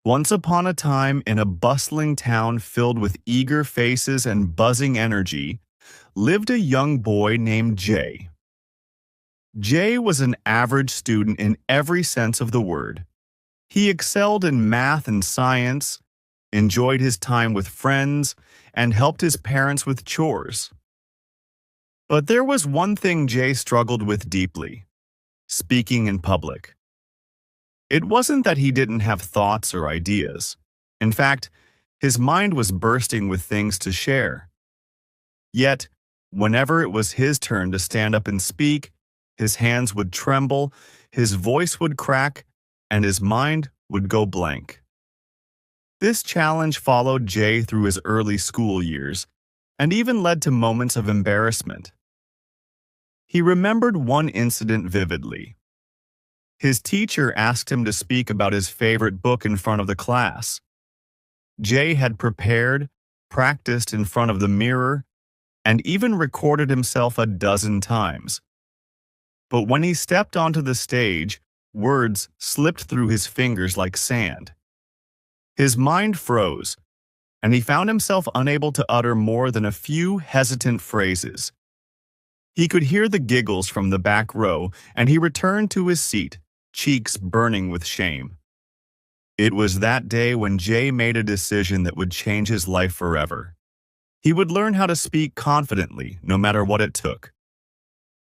Once upon a time, in a bustling town filled with eager faces and buzzing energy, lived a young boy named Jay. Jay was an average student in every sense of the word. He excelled in math and science, enjoyed his time with friends, and helped his parents with chores. But there was one thing Jay struggled with deeply: speaking in public. It wasn't that he didn't have thoughts or ideas. In fact, his mind was bursting with things to share. Yet, whenever it was his turn to stand up and speak, his hands would tremble, his voice would crack, and his mind would go blank. This challenge followed Jay through his early school years, and even led to moments of embarrassment. He remembered one incident vividly. His teacher asked him to speak about his favorite book in front of the class. Jay had prepared, practiced in front of the mirror, and even recorded himself a dozen times. But when he stepped onto the stage, words slipped through his fingers like sand. His mind froze, and he found himself unable to utter more than a few hesitant phrases. He could hear the giggles from the back row, and he returned to his seat, cheeks burning with shame. It was that day when Jay made a decision that would change his life forever. He would learn how to speak confidently, no matter what it took.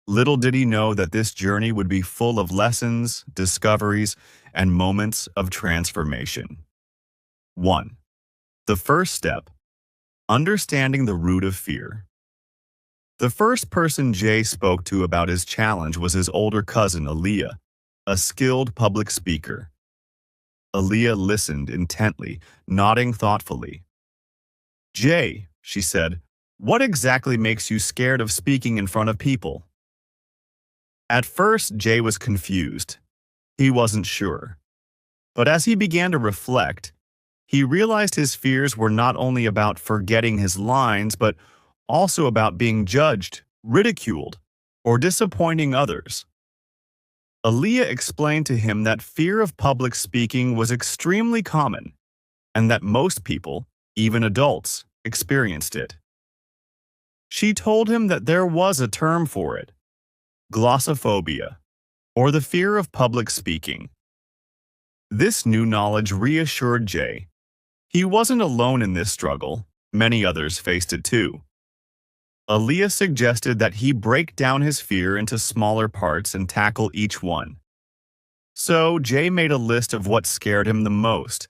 Little did he know that this journey would be full of lessons, discoveries, and moments of transformation. 1. The first step: understanding the root of fear. The first person Jay spoke to about his challenge was his older cousin, Aaliyah, a skilled public speaker. Aaliyah listened intently, nodding thoughtfully. "Jay," she said, "what exactly makes you scared of speaking in front of people?" At first, Jay was confused. He wasn't sure. But as he began to reflect, he realized his fears were not only about forgetting his lines, but also about being judged, ridiculed, or disappointing others. Aaliyah explained to him that fear of public speaking was extremely common, and that most people, even adults, experienced it. She told him that there was a term for it: glossophobia, or the fear of public speaking. This new knowledge reassured Jay. He wasn't alone in this struggle. Many others faced it too. Aaliyah suggested that he break down his fear into smaller parts and tackle each one. So Jay made a list of what scared him the most: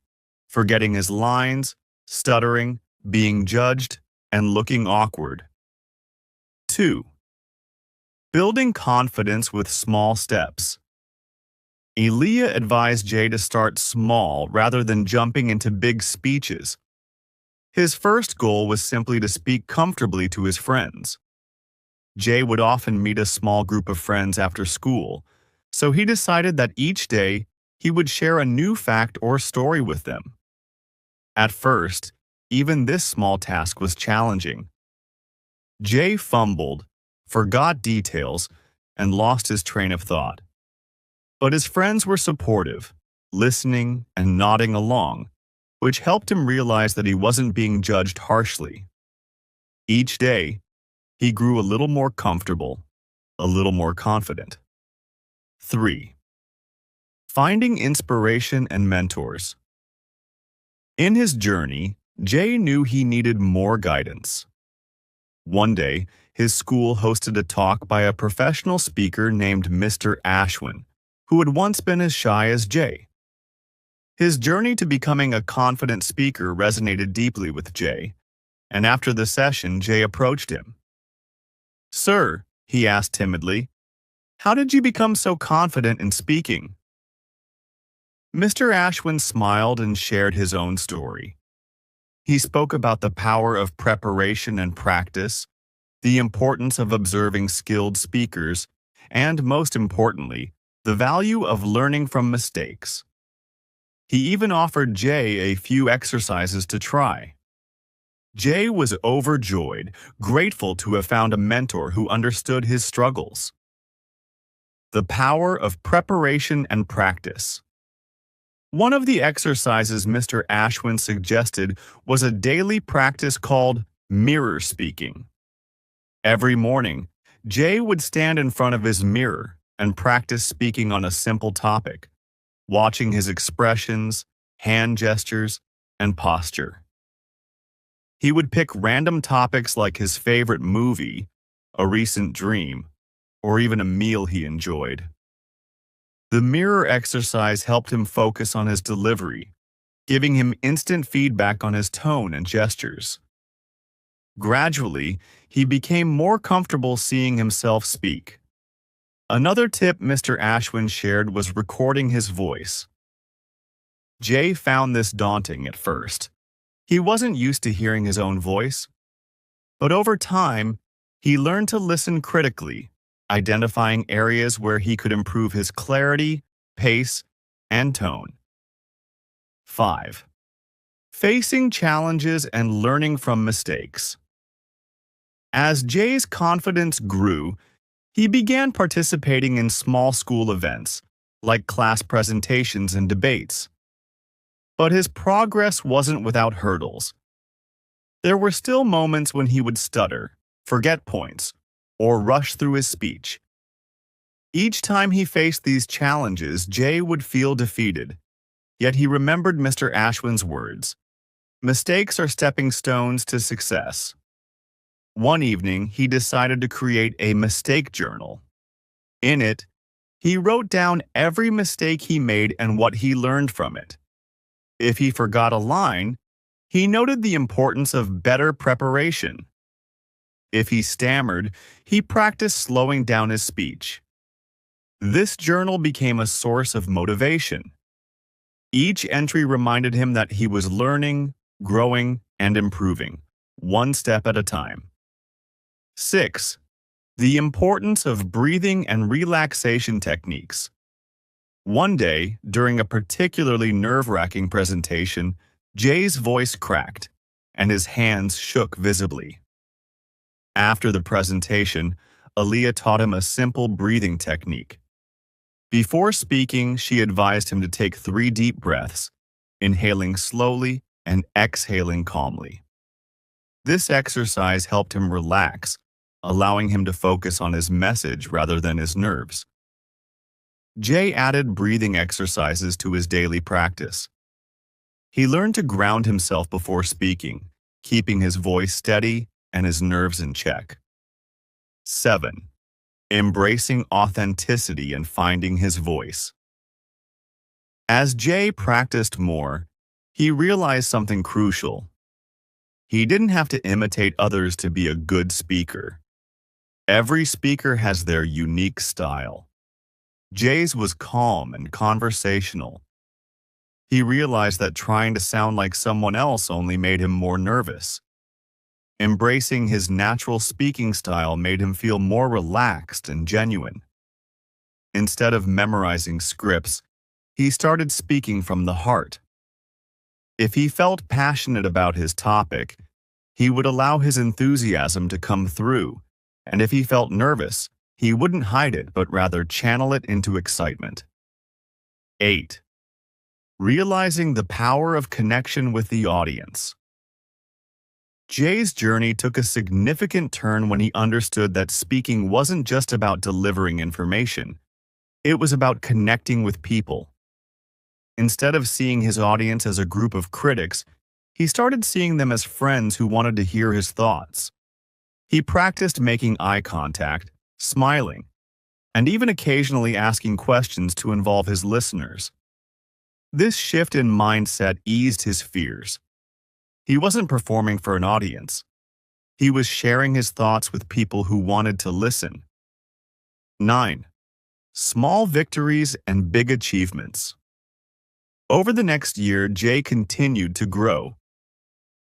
forgetting his lines, stuttering, being judged, and looking awkward. 2. Building confidence with small steps. Aaliyah advised Jay to start small rather than jumping into big speeches. His first goal was simply to speak comfortably to his friends. Jay would often meet a small group of friends after school, so he decided that each day he would share a new fact or story with them. At first, even this small task was challenging. Jay fumbled, forgot details, and lost his train of thought. But his friends were supportive, listening and nodding along, which helped him realize that he wasn't being judged harshly. Each day, he grew a little more comfortable, a little more confident. 3. Finding inspiration and mentors. In his journey, Jay knew he needed more guidance. One day, his school hosted a talk by a professional speaker named Mr. Ashwin, who had once been as shy as Jay. His journey to becoming a confident speaker resonated deeply with Jay, and after the session, Jay approached him. "Sir," he asked timidly, "how did you become so confident in speaking?" Mr. Ashwin smiled and shared his own story. He spoke about the power of preparation and practice, the importance of observing skilled speakers, and, most importantly, the value of learning from mistakes. He even offered Jay a few exercises to try. Jay was overjoyed, grateful to have found a mentor who understood his struggles. The power of preparation and practice. One of the exercises Mr. Ashwin suggested was a daily practice called mirror speaking. Every morning, Jay would stand in front of his mirror and practice speaking on a simple topic, watching his expressions, hand gestures, and posture. He would pick random topics like his favorite movie, a recent dream, or even a meal he enjoyed. The mirror exercise helped him focus on his delivery, giving him instant feedback on his tone and gestures. Gradually, he became more comfortable seeing himself speak. Another tip Mr. Ashwin shared was recording his voice. Jay found this daunting at first. He wasn't used to hearing his own voice, but over time, he learned to listen critically, identifying areas where he could improve his clarity, pace, and tone. 5. Facing challenges and learning from mistakes. As Jay's confidence grew, he began participating in small school events, like class presentations and debates. But his progress wasn't without hurdles. There were still moments when he would stutter, forget points, or rush through his speech. Each time he faced these challenges, Jay would feel defeated. Yet he remembered Mr. Ashwin's words. Mistakes are stepping stones to success. One evening, he decided to create a mistake journal. In it, he wrote down every mistake he made and what he learned from it. If he forgot a line, he noted the importance of better preparation. If he stammered, he practiced slowing down his speech. This journal became a source of motivation. Each entry reminded him that he was learning, growing, and improving, one step at a time. 6. The importance of breathing and relaxation techniques. One day, during a particularly nerve-wracking presentation, Jay's voice cracked, and his hands shook visibly. After the presentation, Aaliyah taught him a simple breathing technique. Before speaking, she advised him to take 3 deep breaths, inhaling slowly and exhaling calmly. This exercise helped him relax, allowing him to focus on his message rather than his nerves. Jay added breathing exercises to his daily practice. He learned to ground himself before speaking, keeping his voice steady and his nerves in check. 7. Embracing authenticity and finding his voice. As Jay practiced more, he realized something crucial. He didn't have to imitate others to be a good speaker. Every speaker has their unique style. Jay's was calm and conversational. He realized that trying to sound like someone else only made him more nervous. Embracing his natural speaking style made him feel more relaxed and genuine. Instead of memorizing scripts, he started speaking from the heart. If he felt passionate about his topic, he would allow his enthusiasm to come through, and if he felt nervous, he wouldn't hide it but rather channel it into excitement. 8. Realizing the power of connection with the audience. Jay's journey took a significant turn when he understood that speaking wasn't just about delivering information. It was about connecting with people. Instead of seeing his audience as a group of critics, he started seeing them as friends who wanted to hear his thoughts. He practiced making eye contact, smiling, and even occasionally asking questions to involve his listeners. This shift in mindset eased his fears. He wasn't performing for an audience. He was sharing his thoughts with people who wanted to listen. 9. Small victories and big achievements. Over the next year, Jay continued to grow.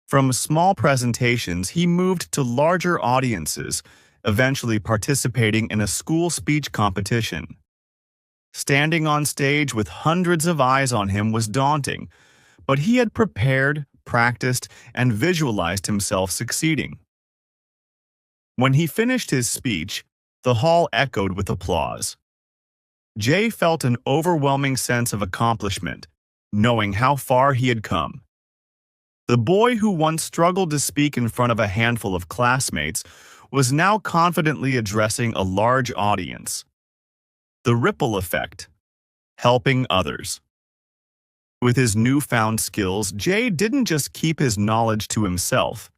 From small presentations, he moved to larger audiences, eventually participating in a school speech competition. Standing on stage with hundreds of eyes on him was daunting, but he had prepared, practiced, and visualized himself succeeding. When he finished his speech, the hall echoed with applause. Jay felt an overwhelming sense of accomplishment, knowing how far he had come. The boy who once struggled to speak in front of a handful of classmates was now confidently addressing a large audience. The ripple effect, helping others. With his newfound skills, Jay didn't just keep his knowledge to himself.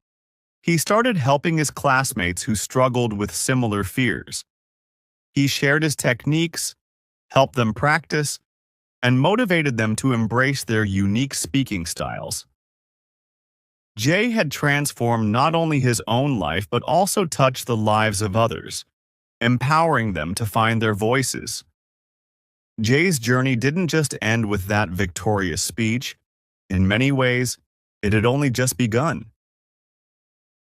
He started helping his classmates who struggled with similar fears. He shared his techniques, helped them practice, and motivated them to embrace their unique speaking styles. Jay had transformed not only his own life but also touched the lives of others, empowering them to find their voices. Jay's journey didn't just end with that victorious speech. In many ways, it had only just begun.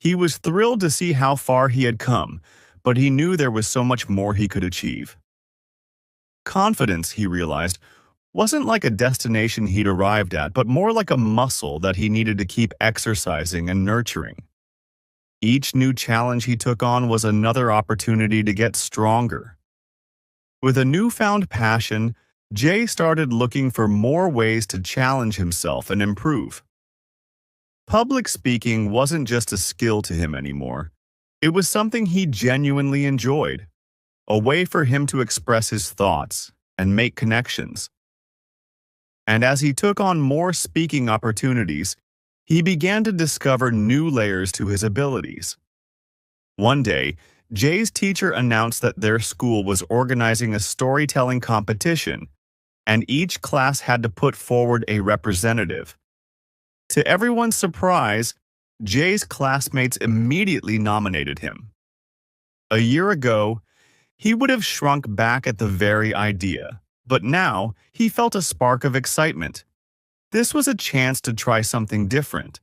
He was thrilled to see how far he had come, but he knew there was so much more he could achieve. Confidence, he realized, wasn't like a destination he'd arrived at, but more like a muscle that he needed to keep exercising and nurturing. Each new challenge he took on was another opportunity to get stronger. With a newfound passion, Jay started looking for more ways to challenge himself and improve. Public speaking wasn't just a skill to him anymore. It was something he genuinely enjoyed, a way for him to express his thoughts and make connections. And as he took on more speaking opportunities, he began to discover new layers to his abilities. One day, Jay's teacher announced that their school was organizing a storytelling competition, and each class had to put forward a representative. To everyone's surprise, Jay's classmates immediately nominated him. A year ago, he would have shrunk back at the very idea, but now he felt a spark of excitement. This was a chance to try something different,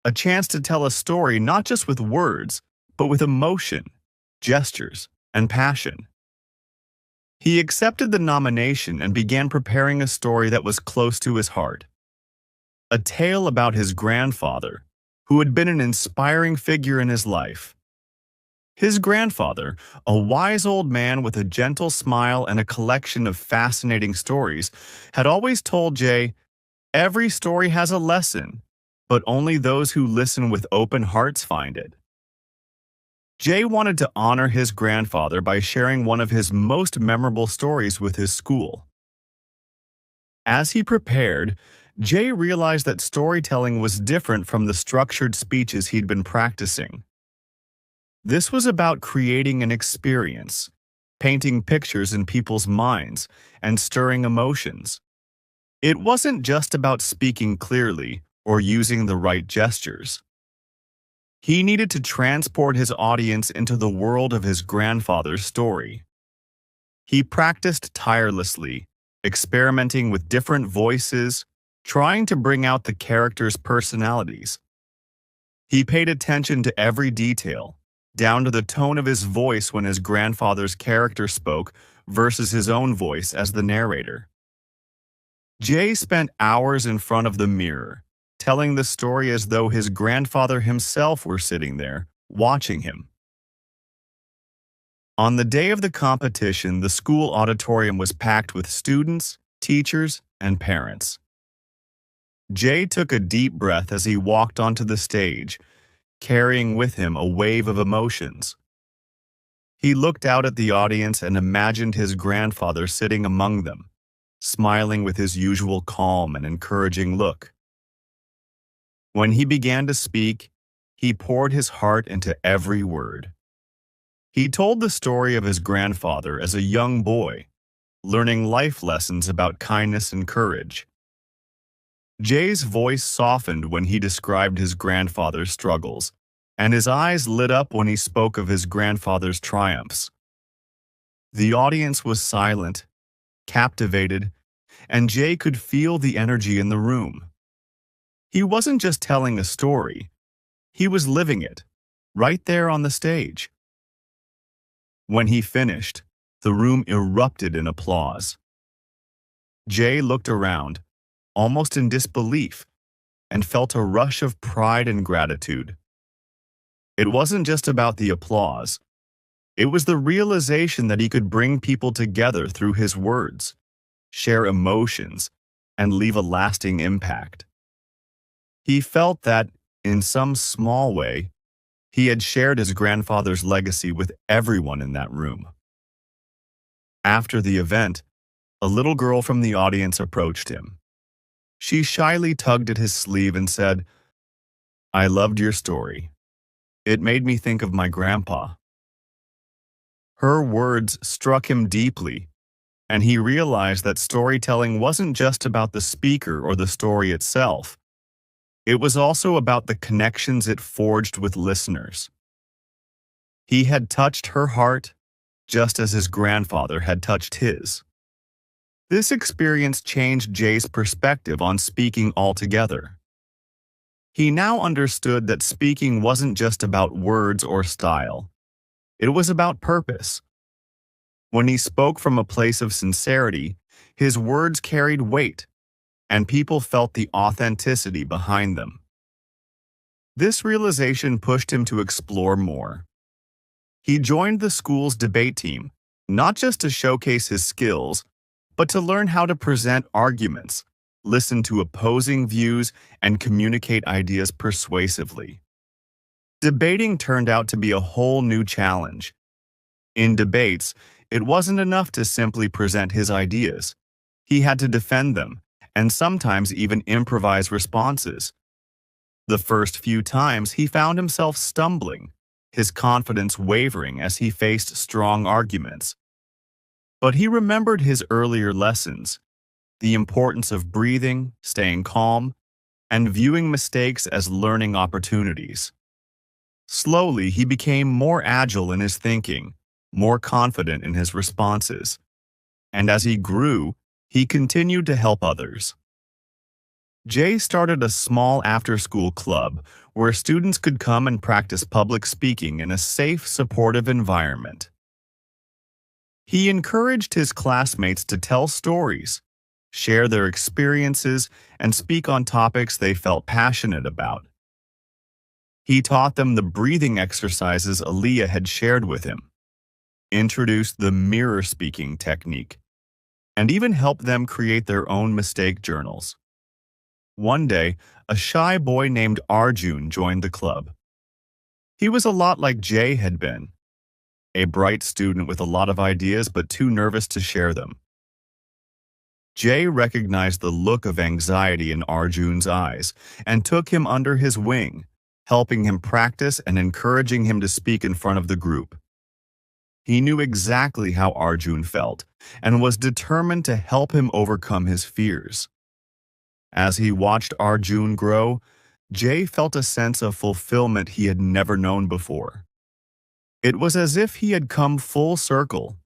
a chance to tell a story not just with words, but with emotion, gestures, and passion. He accepted the nomination and began preparing a story that was close to his heart. A tale about his grandfather, who had been an inspiring figure in his life. His grandfather, a wise old man with a gentle smile and a collection of fascinating stories, had always told Jay, "Every story has a lesson, but only those who listen with open hearts find it." Jay wanted to honor his grandfather by sharing one of his most memorable stories with his school. As he prepared, Jay realized that storytelling was different from the structured speeches he'd been practicing. This was about creating an experience, painting pictures in people's minds, and stirring emotions. It wasn't just about speaking clearly or using the right gestures. He needed to transport his audience into the world of his grandfather's story. He practiced tirelessly, experimenting with different voices, trying to bring out the characters' personalities. He paid attention to every detail, down to the tone of his voice when his grandfather's character spoke versus his own voice as the narrator. Jay spent hours in front of the mirror, telling the story as though his grandfather himself were sitting there, watching him. On the day of the competition, the school auditorium was packed with students, teachers, and parents. Jay took a deep breath as he walked onto the stage, carrying with him a wave of emotions. He looked out at the audience and imagined his grandfather sitting among them, smiling with his usual calm and encouraging look. When he began to speak, he poured his heart into every word. He told the story of his grandfather as a young boy, learning life lessons about kindness and courage. Jay's voice softened when he described his grandfather's struggles, and his eyes lit up when he spoke of his grandfather's triumphs. The audience was silent, captivated, and Jay could feel the energy in the room. He wasn't just telling a story, he was living it, right there on the stage. When he finished, the room erupted in applause. Jay looked around, almost in disbelief, and felt a rush of pride and gratitude. It wasn't just about the applause. It was the realization that he could bring people together through his words, share emotions, and leave a lasting impact. He felt that, in some small way, he had shared his grandfather's legacy with everyone in that room. After the event, a little girl from the audience approached him. She shyly tugged at his sleeve and said, "I loved your story. It made me think of my grandpa." Her words struck him deeply, and he realized that storytelling wasn't just about the speaker or the story itself. It was also about the connections it forged with listeners. He had touched her heart, just as his grandfather had touched his. This experience changed Jay's perspective on speaking altogether. He now understood that speaking wasn't just about words or style. It was about purpose. When he spoke from a place of sincerity, his words carried weight, and people felt the authenticity behind them. This realization pushed him to explore more. He joined the school's debate team, not just to showcase his skills, but to learn how to present arguments, listen to opposing views, and communicate ideas persuasively. Debating turned out to be a whole new challenge. In debates, it wasn't enough to simply present his ideas. He had to defend them, and sometimes even improvise responses. The first few times, he found himself stumbling, his confidence wavering as he faced strong arguments. But he remembered his earlier lessons, the importance of breathing, staying calm, and viewing mistakes as learning opportunities. Slowly, he became more agile in his thinking, more confident in his responses. And as he grew, he continued to help others. Jay started a small after-school club where students could come and practice public speaking in a safe, supportive environment. He encouraged his classmates to tell stories, share their experiences, and speak on topics they felt passionate about. He taught them the breathing exercises Aaliyah had shared with him, introduced the mirror speaking technique, and even helped them create their own mistake journals. One day, a shy boy named Arjun joined the club. He was a lot like Jay had been, a bright student with a lot of ideas but too nervous to share them. Jay recognized the look of anxiety in Arjun's eyes and took him under his wing, helping him practice and encouraging him to speak in front of the group. He knew exactly how Arjun felt and was determined to help him overcome his fears. As he watched Arjun grow, Jay felt a sense of fulfillment he had never known before. It was as if he had come full circle,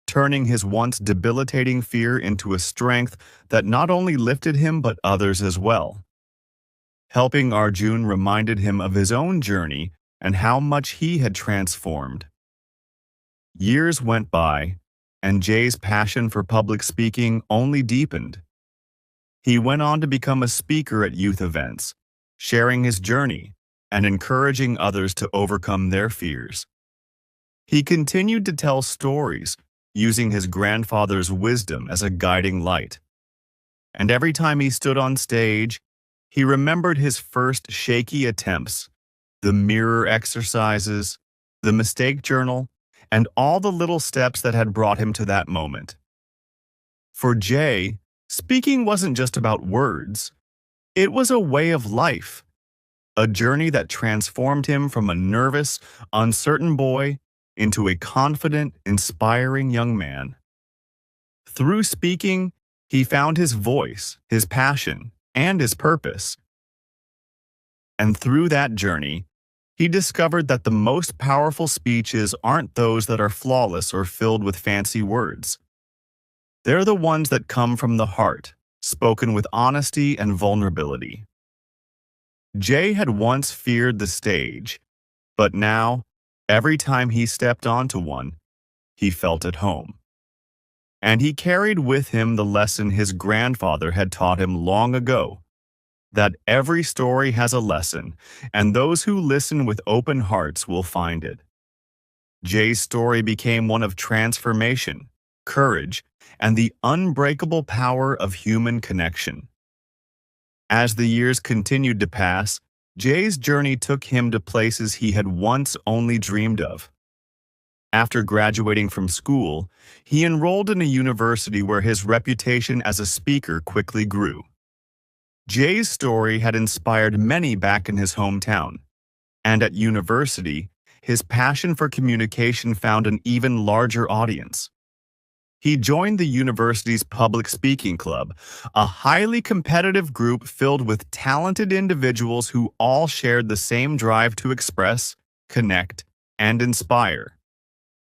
turning his once debilitating fear into a strength that not only lifted him but others as well. Helping Arjun reminded him of his own journey and how much he had transformed. Years went by, and Jay's passion for public speaking only deepened. He went on to become a speaker at youth events, sharing his journey and encouraging others to overcome their fears. He continued to tell stories, using his grandfather's wisdom as a guiding light. And every time he stood on stage, he remembered his first shaky attempts, the mirror exercises, the mistake journal, and all the little steps that had brought him to that moment. For Jay, speaking wasn't just about words. It was a way of life, a journey that transformed him from a nervous, uncertain boy into a confident, inspiring young man. Through speaking, he found his voice, his passion, and his purpose. And through that journey, he discovered that the most powerful speeches aren't those that are flawless or filled with fancy words. They're the ones that come from the heart, spoken with honesty and vulnerability. Jay had once feared the stage, but now, every time he stepped onto one, he felt at home. And he carried with him the lesson his grandfather had taught him long ago, that every story has a lesson, and those who listen with open hearts will find it. Jay's story became one of transformation, courage, and the unbreakable power of human connection. As the years continued to pass, Jay's journey took him to places he had once only dreamed of. After graduating from school, he enrolled in a university where his reputation as a speaker quickly grew. Jay's story had inspired many back in his hometown, and at university, his passion for communication found an even larger audience. He joined the university's public speaking club, a highly competitive group filled with talented individuals who all shared the same drive to express, connect, and inspire.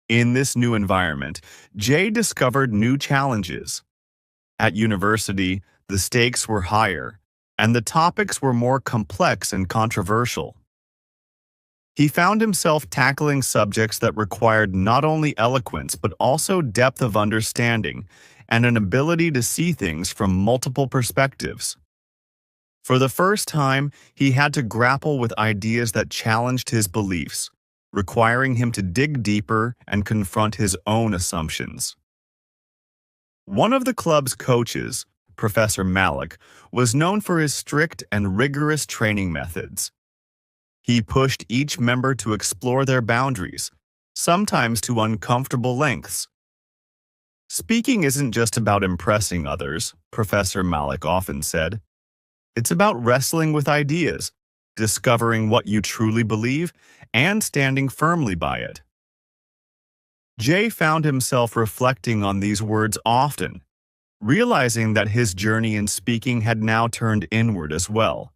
In this new environment, Jay discovered new challenges. At university, the stakes were higher, and the topics were more complex and controversial. He found himself tackling subjects that required not only eloquence but also depth of understanding and an ability to see things from multiple perspectives. For the first time, he had to grapple with ideas that challenged his beliefs, requiring him to dig deeper and confront his own assumptions. One of the club's coaches, Professor Malik, was known for his strict and rigorous training methods. He pushed each member to explore their boundaries, sometimes to uncomfortable lengths. Speaking isn't just about impressing others, Professor Malik often said. It's about wrestling with ideas, discovering what you truly believe, and standing firmly by it. Jay found himself reflecting on these words often, realizing that his journey in speaking had now turned inward as well.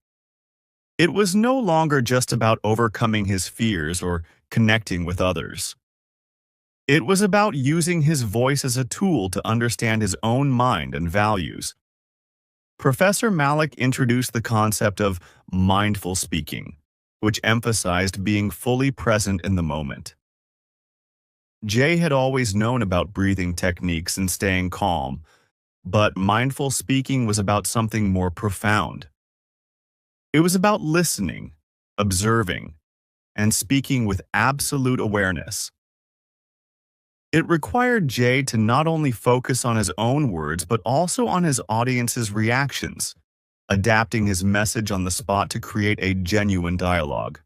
It was no longer just about overcoming his fears or connecting with others. It was about using his voice as a tool to understand his own mind and values. Professor Malik introduced the concept of mindful speaking, which emphasized being fully present in the moment. Jay had always known about breathing techniques and staying calm, but mindful speaking was about something more profound. It was about listening, observing, and speaking with absolute awareness. It required Jay to not only focus on his own words but also on his audience's reactions, adapting his message on the spot to create a genuine dialogue.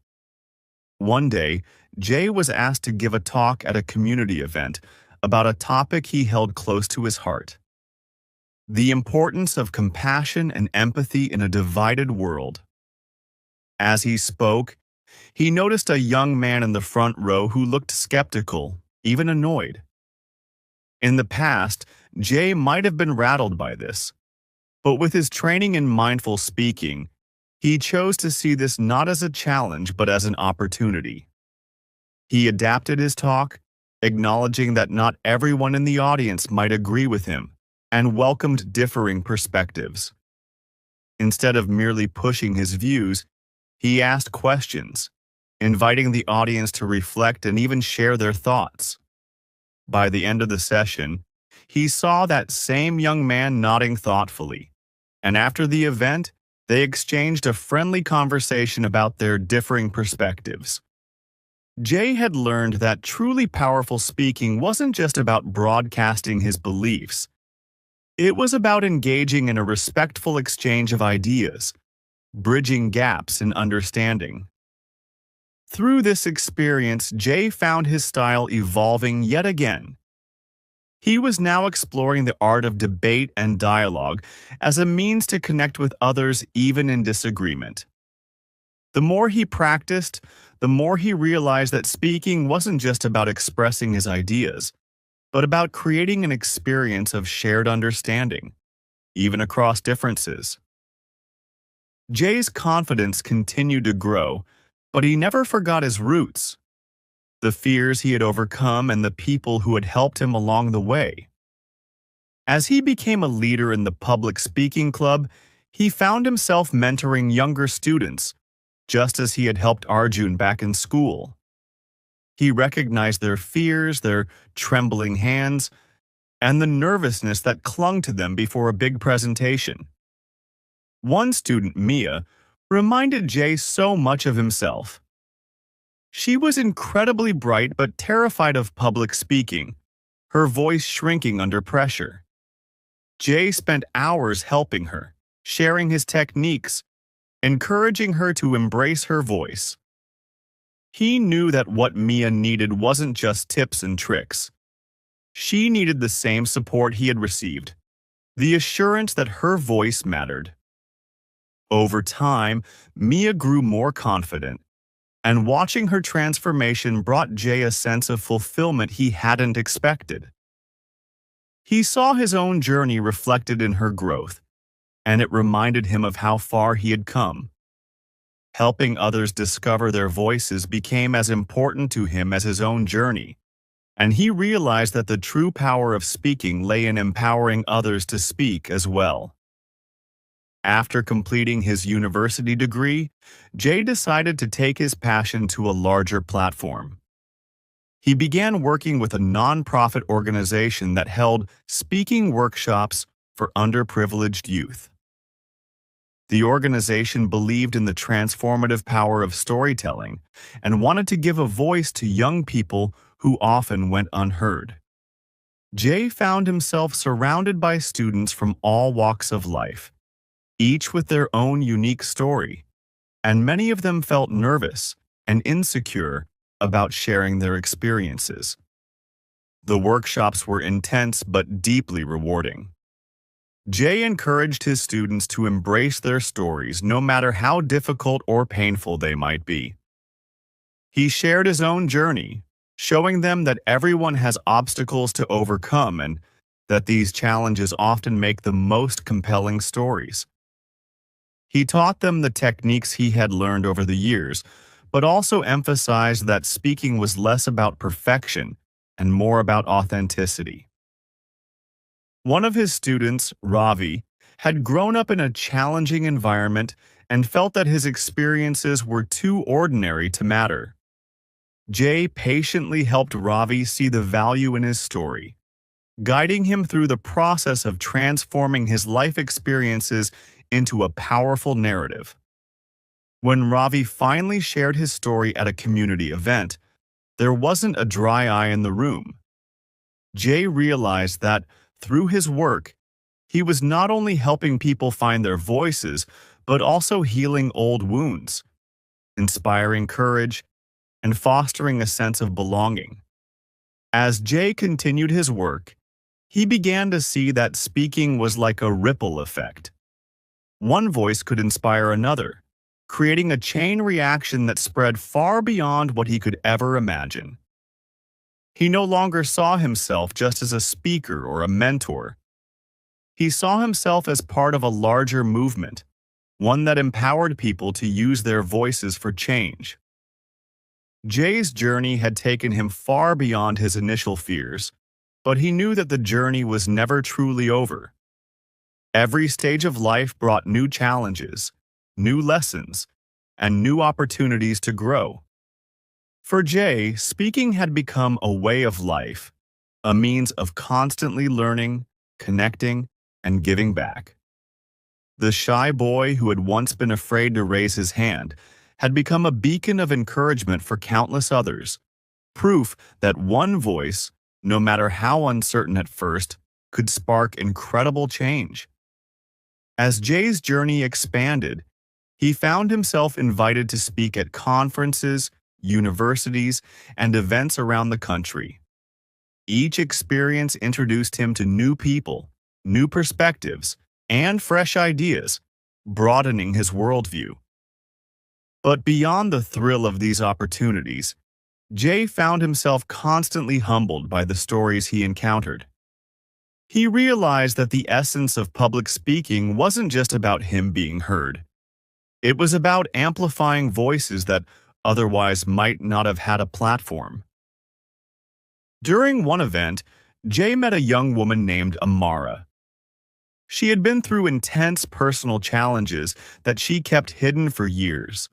One day, Jay was asked to give a talk at a community event about a topic he held close to his heart: the importance of compassion and empathy in a divided world. As he spoke, he noticed a young man in the front row who looked skeptical, even annoyed. In the past, Jay might have been rattled by this, but with his training in mindful speaking, he chose to see this not as a challenge but as an opportunity. He adapted his talk, acknowledging that not everyone in the audience might agree with him, and welcomed differing perspectives. Instead of merely pushing his views, he asked questions, inviting the audience to reflect and even share their thoughts. By the end of the session, he saw that same young man nodding thoughtfully, and after the event, they exchanged a friendly conversation about their differing perspectives. Jay had learned that truly powerful speaking wasn't just about broadcasting his beliefs. It was about engaging in a respectful exchange of ideas, bridging gaps in understanding. Through this experience, Jay found his style evolving yet again. He was now exploring the art of debate and dialogue as a means to connect with others even in disagreement. The more he practiced, the more he realized that speaking wasn't just about expressing his ideas, but about creating an experience of shared understanding, even across differences. Jay's confidence continued to grow, but he never forgot his roots, the fears he had overcome and the people who had helped him along the way. As he became a leader in the public speaking club, he found himself mentoring younger students, just as he had helped Arjun back in school. He recognized their fears, their trembling hands, and the nervousness that clung to them before a big presentation. One student, Mia, reminded Jay so much of himself. She was incredibly bright but terrified of public speaking, her voice shrinking under pressure. Jay spent hours helping her, sharing his techniques, encouraging her to embrace her voice. He knew that what Mia needed wasn't just tips and tricks. She needed the same support he had received, the assurance that her voice mattered. Over time, Mia grew more confident, and watching her transformation brought Jay a sense of fulfillment he hadn't expected. He saw his own journey reflected in her growth, and it reminded him of how far he had come. Helping others discover their voices became as important to him as his own journey, and he realized that the true power of speaking lay in empowering others to speak as well. After completing his university degree, Jay decided to take his passion to a larger platform. He began working with a nonprofit organization that held speaking workshops for underprivileged youth. The organization believed in the transformative power of storytelling and wanted to give a voice to young people who often went unheard. Jay found himself surrounded by students from all walks of life, each with their own unique story, and many of them felt nervous and insecure about sharing their experiences. The workshops were intense but deeply rewarding. Jay encouraged his students to embrace their stories no matter how difficult or painful they might be. He shared his own journey, showing them that everyone has obstacles to overcome and that these challenges often make the most compelling stories. He taught them the techniques he had learned over the years, but also emphasized that speaking was less about perfection and more about authenticity. One of his students, Ravi, had grown up in a challenging environment and felt that his experiences were too ordinary to matter. Jay patiently helped Ravi see the value in his story, guiding him through the process of transforming his life experiences into a powerful narrative. When Ravi finally shared his story at a community event, there wasn't a dry eye in the room. Jay realized that, through his work, he was not only helping people find their voices, but also healing old wounds, inspiring courage, and fostering a sense of belonging. As Jay continued his work, he began to see that speaking was like a ripple effect. One voice could inspire another, creating a chain reaction that spread far beyond what he could ever imagine. He no longer saw himself just as a speaker or a mentor. He saw himself as part of a larger movement, one that empowered people to use their voices for change. Jay's journey had taken him far beyond his initial fears, but he knew that the journey was never truly over. Every stage of life brought new challenges, new lessons, and new opportunities to grow. For Jay, speaking had become a way of life, a means of constantly learning, connecting, and giving back. The shy boy who had once been afraid to raise his hand had become a beacon of encouragement for countless others, proof that one voice, no matter how uncertain at first, could spark incredible change. As Jay's journey expanded, he found himself invited to speak at conferences, universities, and events around the country. Each experience introduced him to new people, new perspectives, and fresh ideas, broadening his worldview. But beyond the thrill of these opportunities, Jay found himself constantly humbled by the stories he encountered. He realized that the essence of public speaking wasn't just about him being heard. It was about amplifying voices that otherwise might not have had a platform. During one event, Jay met a young woman named Amara. She had been through intense personal challenges that she kept hidden for years.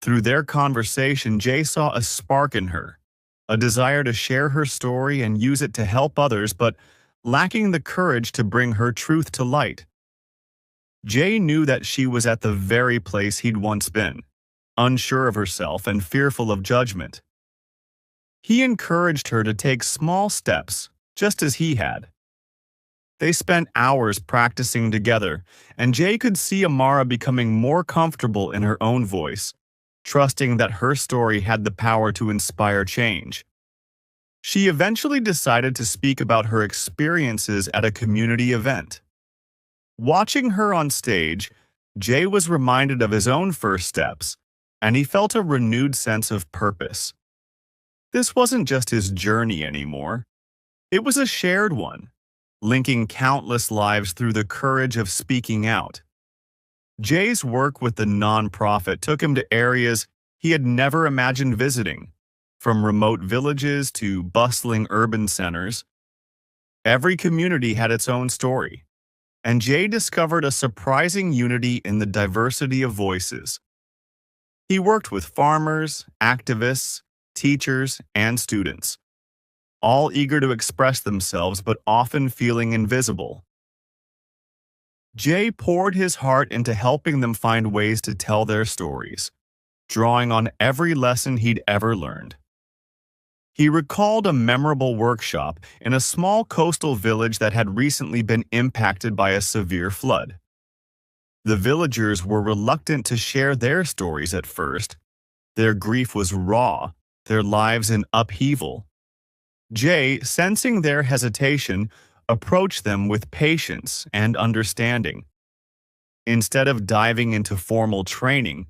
Through their conversation, Jay saw a spark in her, a desire to share her story and use it to help others, but lacking the courage to bring her truth to light. Jay knew that she was at the very place he'd once been, unsure of herself and fearful of judgment. He encouraged her to take small steps, just as he had. They spent hours practicing together, and Jay could see Amara becoming more comfortable in her own voice, trusting that her story had the power to inspire change. She eventually decided to speak about her experiences at a community event. Watching her on stage, Jay was reminded of his own first steps, and he felt a renewed sense of purpose. This wasn't just his journey anymore. It was a shared one, linking countless lives through the courage of speaking out. Jay's work with the nonprofit took him to areas he had never imagined visiting, from remote villages to bustling urban centers. Every community had its own story, and Jay discovered a surprising unity in the diversity of voices. He worked with farmers, activists, teachers, and students, all eager to express themselves but often feeling invisible. Jay poured his heart into helping them find ways to tell their stories, drawing on every lesson he'd ever learned. He recalled a memorable workshop in a small coastal village that had recently been impacted by a severe flood. The villagers were reluctant to share their stories at first. Their grief was raw, their lives in upheaval. Jay, sensing their hesitation, approached them with patience and understanding. Instead of diving into formal training,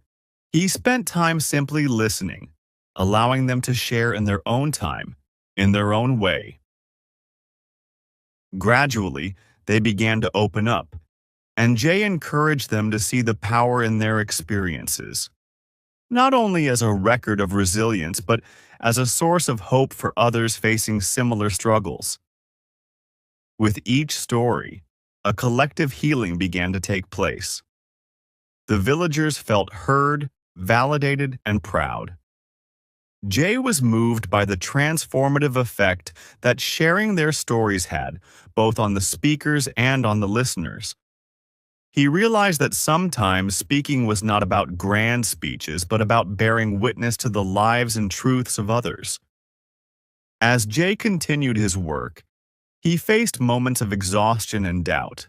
he spent time simply listening, allowing them to share in their own time, in their own way. Gradually, they began to open up, and Jay encouraged them to see the power in their experiences, not only as a record of resilience, but as a source of hope for others facing similar struggles. With each story, a collective healing began to take place. The villagers felt heard, validated, and proud. Jay was moved by the transformative effect that sharing their stories had, both on the speakers and on the listeners. He realized that sometimes speaking was not about grand speeches, but about bearing witness to the lives and truths of others. As Jay continued his work, he faced moments of exhaustion and doubt.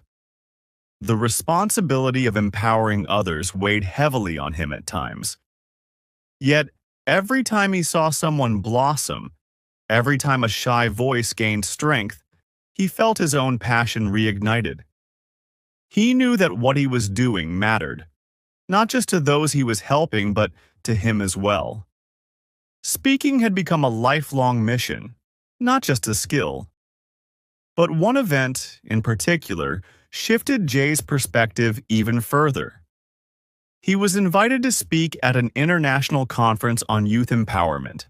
The responsibility of empowering others weighed heavily on him at times. Yet, every time he saw someone blossom, every time a shy voice gained strength, he felt his own passion reignited. He knew that what he was doing mattered, not just to those he was helping, but to him as well. Speaking had become a lifelong mission, not just a skill. But one event, in particular, shifted Jay's perspective even further. He was invited to speak at an international conference on youth empowerment.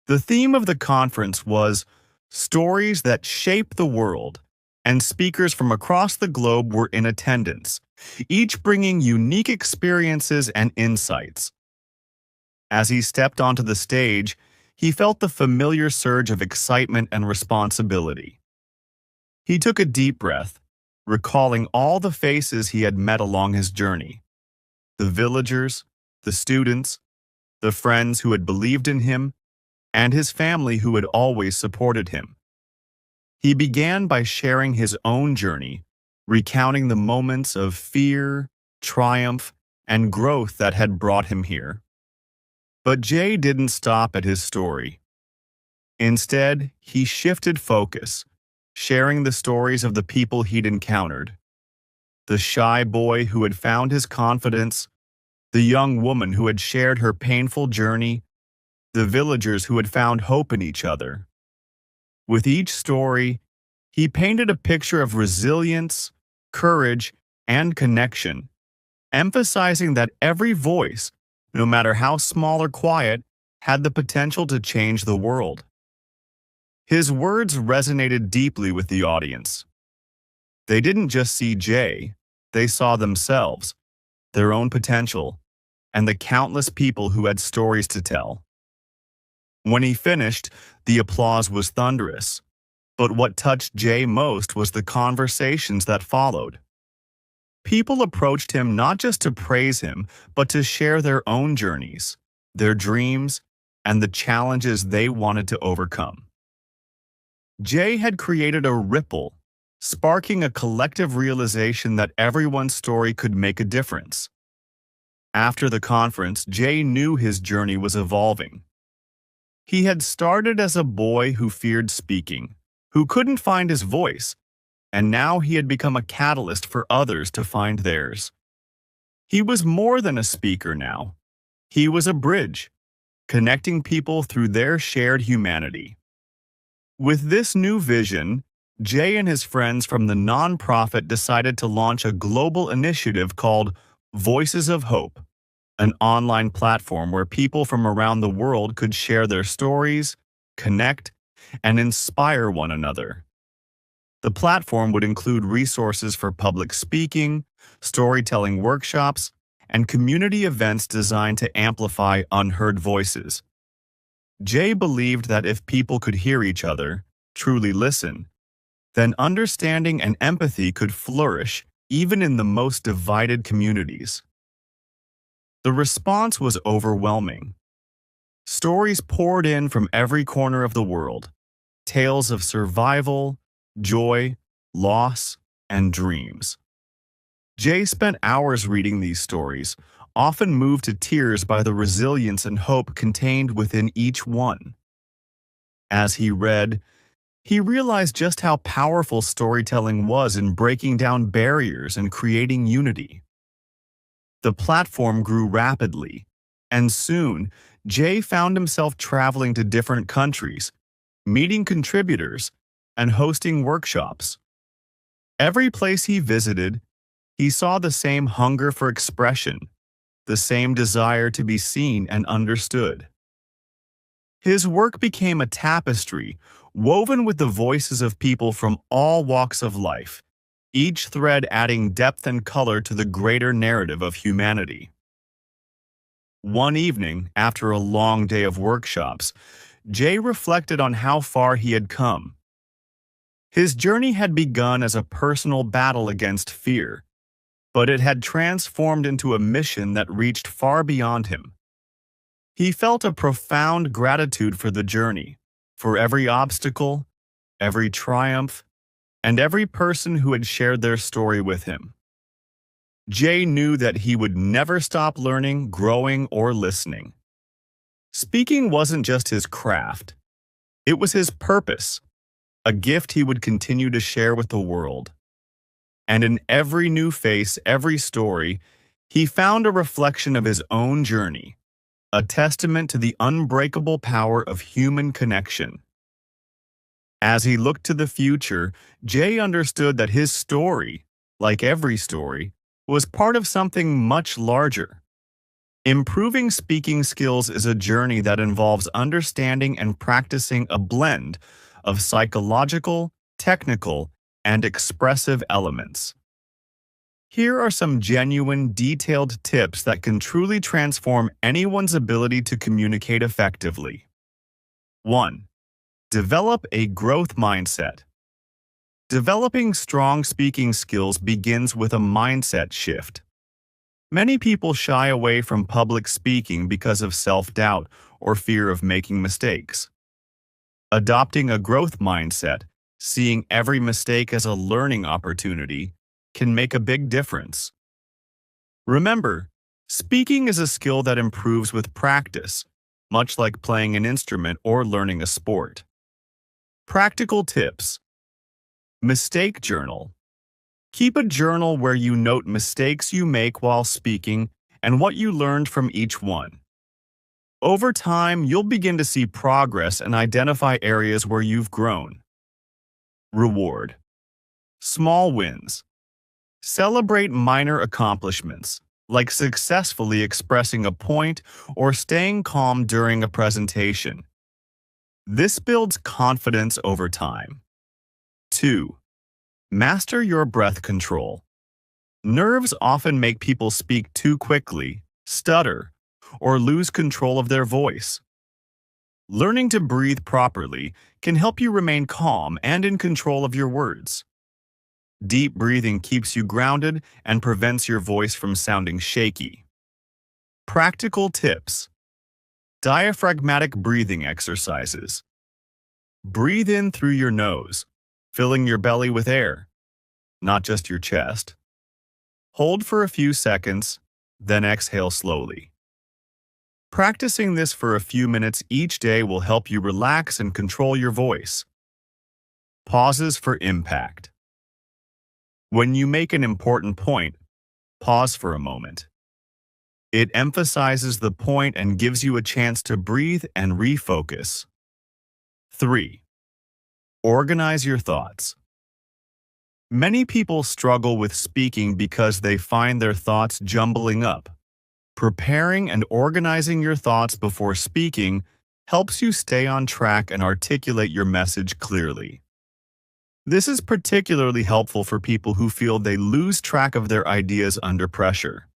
The theme of the conference was Stories That Shape the World, and speakers from across the globe were in attendance, each bringing unique experiences and insights. As he stepped onto the stage, he felt the familiar surge of excitement and responsibility. He took a deep breath, recalling all the faces he had met along his journey. The villagers, the students, the friends who had believed in him, and his family who had always supported him. He began by sharing his own journey, recounting the moments of fear, triumph, and growth that had brought him here. But Jay didn't stop at his story. Instead, he shifted focus, sharing the stories of the people he'd encountered. The shy boy who had found his confidence, the young woman who had shared her painful journey, the villagers who had found hope in each other. With each story, he painted a picture of resilience, courage, and connection, emphasizing that every voice, no matter how small or quiet, had the potential to change the world. His words resonated deeply with the audience. They didn't just see Jay, they saw themselves, their own potential, and the countless people who had stories to tell. When he finished, the applause was thunderous, but what touched Jay most was the conversations that followed. People approached him not just to praise him, but to share their own journeys, their dreams, and the challenges they wanted to overcome. Jay had created a ripple, sparking a collective realization that everyone's story could make a difference. After the conference, Jay knew his journey was evolving. He had started as a boy who feared speaking, who couldn't find his voice, and now he had become a catalyst for others to find theirs. He was more than a speaker now. He was a bridge, connecting people through their shared humanity. With this new vision, Jay and his friends from the nonprofit decided to launch a global initiative called Voices of Hope, an online platform where people from around the world could share their stories, connect, and inspire one another. The platform would include resources for public speaking, storytelling workshops, and community events designed to amplify unheard voices. Jay believed that if people could hear each other, truly listen, then understanding and empathy could flourish even in the most divided communities. The response was overwhelming. Stories poured in from every corner of the world, tales of survival, joy, loss, and dreams. Jay spent hours reading these stories, often moved to tears by the resilience and hope contained within each one. As he read, he realized just how powerful storytelling was in breaking down barriers and creating unity. The platform grew rapidly, and soon, Jay found himself traveling to different countries, meeting contributors, and hosting workshops. Every place he visited, he saw the same hunger for expression, the same desire to be seen and understood. His work became a tapestry woven with the voices of people from all walks of life, each thread adding depth and color to the greater narrative of humanity. One evening, after a long day of workshops, Jay reflected on how far he had come. His journey had begun as a personal battle against fear, but it had transformed into a mission that reached far beyond him. He felt a profound gratitude for the journey, for every obstacle, every triumph, and every person who had shared their story with him. Jay knew that he would never stop learning, growing, or listening. Speaking wasn't just his craft. It was his purpose, a gift he would continue to share with the world. And in every new face, every story, he found a reflection of his own journey, a testament to the unbreakable power of human connection. As he looked to the future, Jay understood that his story, like every story, was part of something much larger. Improving speaking skills is a journey that involves understanding and practicing a blend of psychological, technical, and expressive elements. Here are some genuine, detailed tips that can truly transform anyone's ability to communicate effectively. 1. Develop a growth mindset. Developing strong speaking skills begins with a mindset shift. Many people shy away from public speaking because of self-doubt or fear of making mistakes. Adopting a growth mindset, seeing every mistake as a learning opportunity, can make a big difference. Remember, speaking is a skill that improves with practice, much like playing an instrument or learning a sport. Practical tips. Mistake journal. Keep a journal where you note mistakes you make while speaking and what you learned from each one. Over time, you'll begin to see progress and identify areas where you've grown. Reward. Small wins. Celebrate minor accomplishments, like successfully expressing a point or staying calm during a presentation. This builds confidence over time. 2. Master your breath control. Nerves often make people speak too quickly, stutter, or lose control of their voice. Learning to breathe properly can help you remain calm and in control of your words. Deep breathing keeps you grounded and prevents your voice from sounding shaky. Practical tips. Diaphragmatic breathing exercises. Breathe in through your nose, filling your belly with air, not just your chest. Hold for a few seconds, then exhale slowly. Practicing this for a few minutes each day will help you relax and control your voice. Pauses for impact. When you make an important point, pause for a moment. It emphasizes the point and gives you a chance to breathe and refocus. 3. Organize your thoughts. Many people struggle with speaking because they find their thoughts jumbling up. Preparing and organizing your thoughts before speaking helps you stay on track and articulate your message clearly. This is particularly helpful for people who feel they lose track of their ideas under pressure.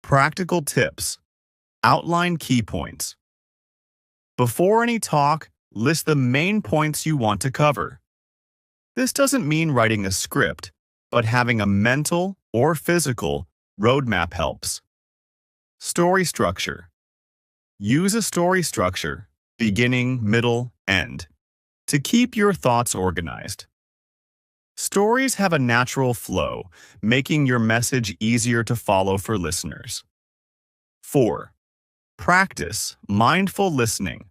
Practical tips. Outline key points. Before any talk, list the main points you want to cover. This doesn't mean writing a script, but having a mental or physical roadmap helps. Story structure. Use a story structure, beginning, middle, end, to keep your thoughts organized. Stories have a natural flow, making your message easier to follow for listeners. 4. Practice mindful listening.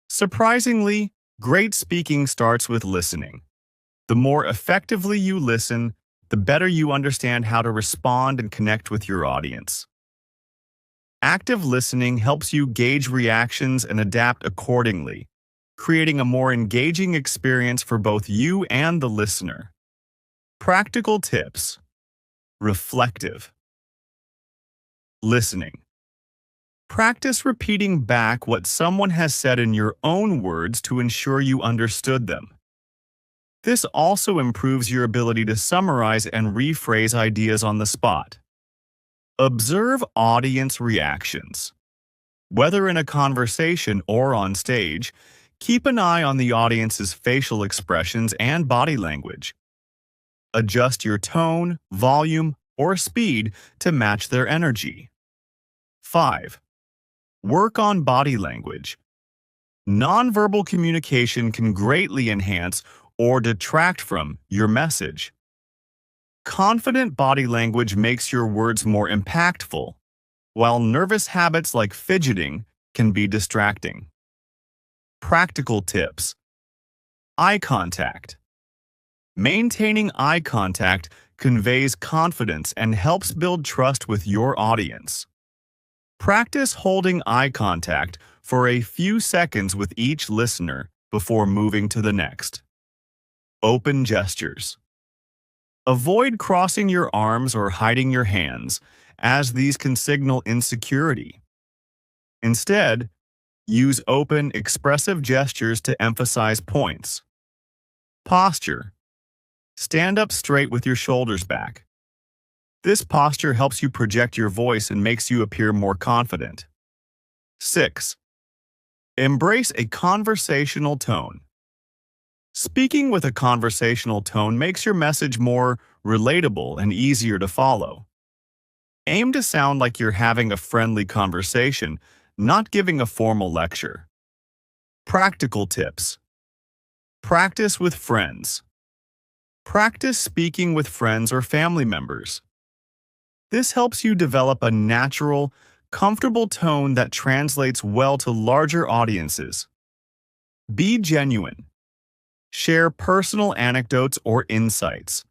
Surprisingly, great speaking starts with listening. The more effectively you listen, the better you understand how to respond and connect with your audience. Active listening helps you gauge reactions and adapt accordingly, creating a more engaging experience for both you and the listener. Practical tips. Reflective listening. Practice repeating back what someone has said in your own words to ensure you understood them. This also improves your ability to summarize and rephrase ideas on the spot. Observe audience reactions. Whether in a conversation or on stage, keep an eye on the audience's facial expressions and body language. Adjust your tone, volume, or speed to match their energy. 5. Work on body language. Nonverbal communication can greatly enhance or detract from your message. Confident body language makes your words more impactful, while nervous habits like fidgeting can be distracting. Practical tips. Eye contact. Maintaining eye contact conveys confidence and helps build trust with your audience. Practice holding eye contact for a few seconds with each listener before moving to the next. Open gestures. Avoid crossing your arms or hiding your hands, as these can signal insecurity. Instead, use open, expressive gestures to emphasize points. Posture. Stand up straight with your shoulders back. This posture helps you project your voice and makes you appear more confident. 6. Embrace a conversational tone. Speaking with a conversational tone makes your message more relatable and easier to follow. Aim to sound like you're having a friendly conversation, not giving a formal lecture. Practical tips. Practice with friends. Practice speaking with friends or family members. This helps you develop a natural, comfortable tone that translates well to larger audiences. Be genuine. Share personal anecdotes or insights.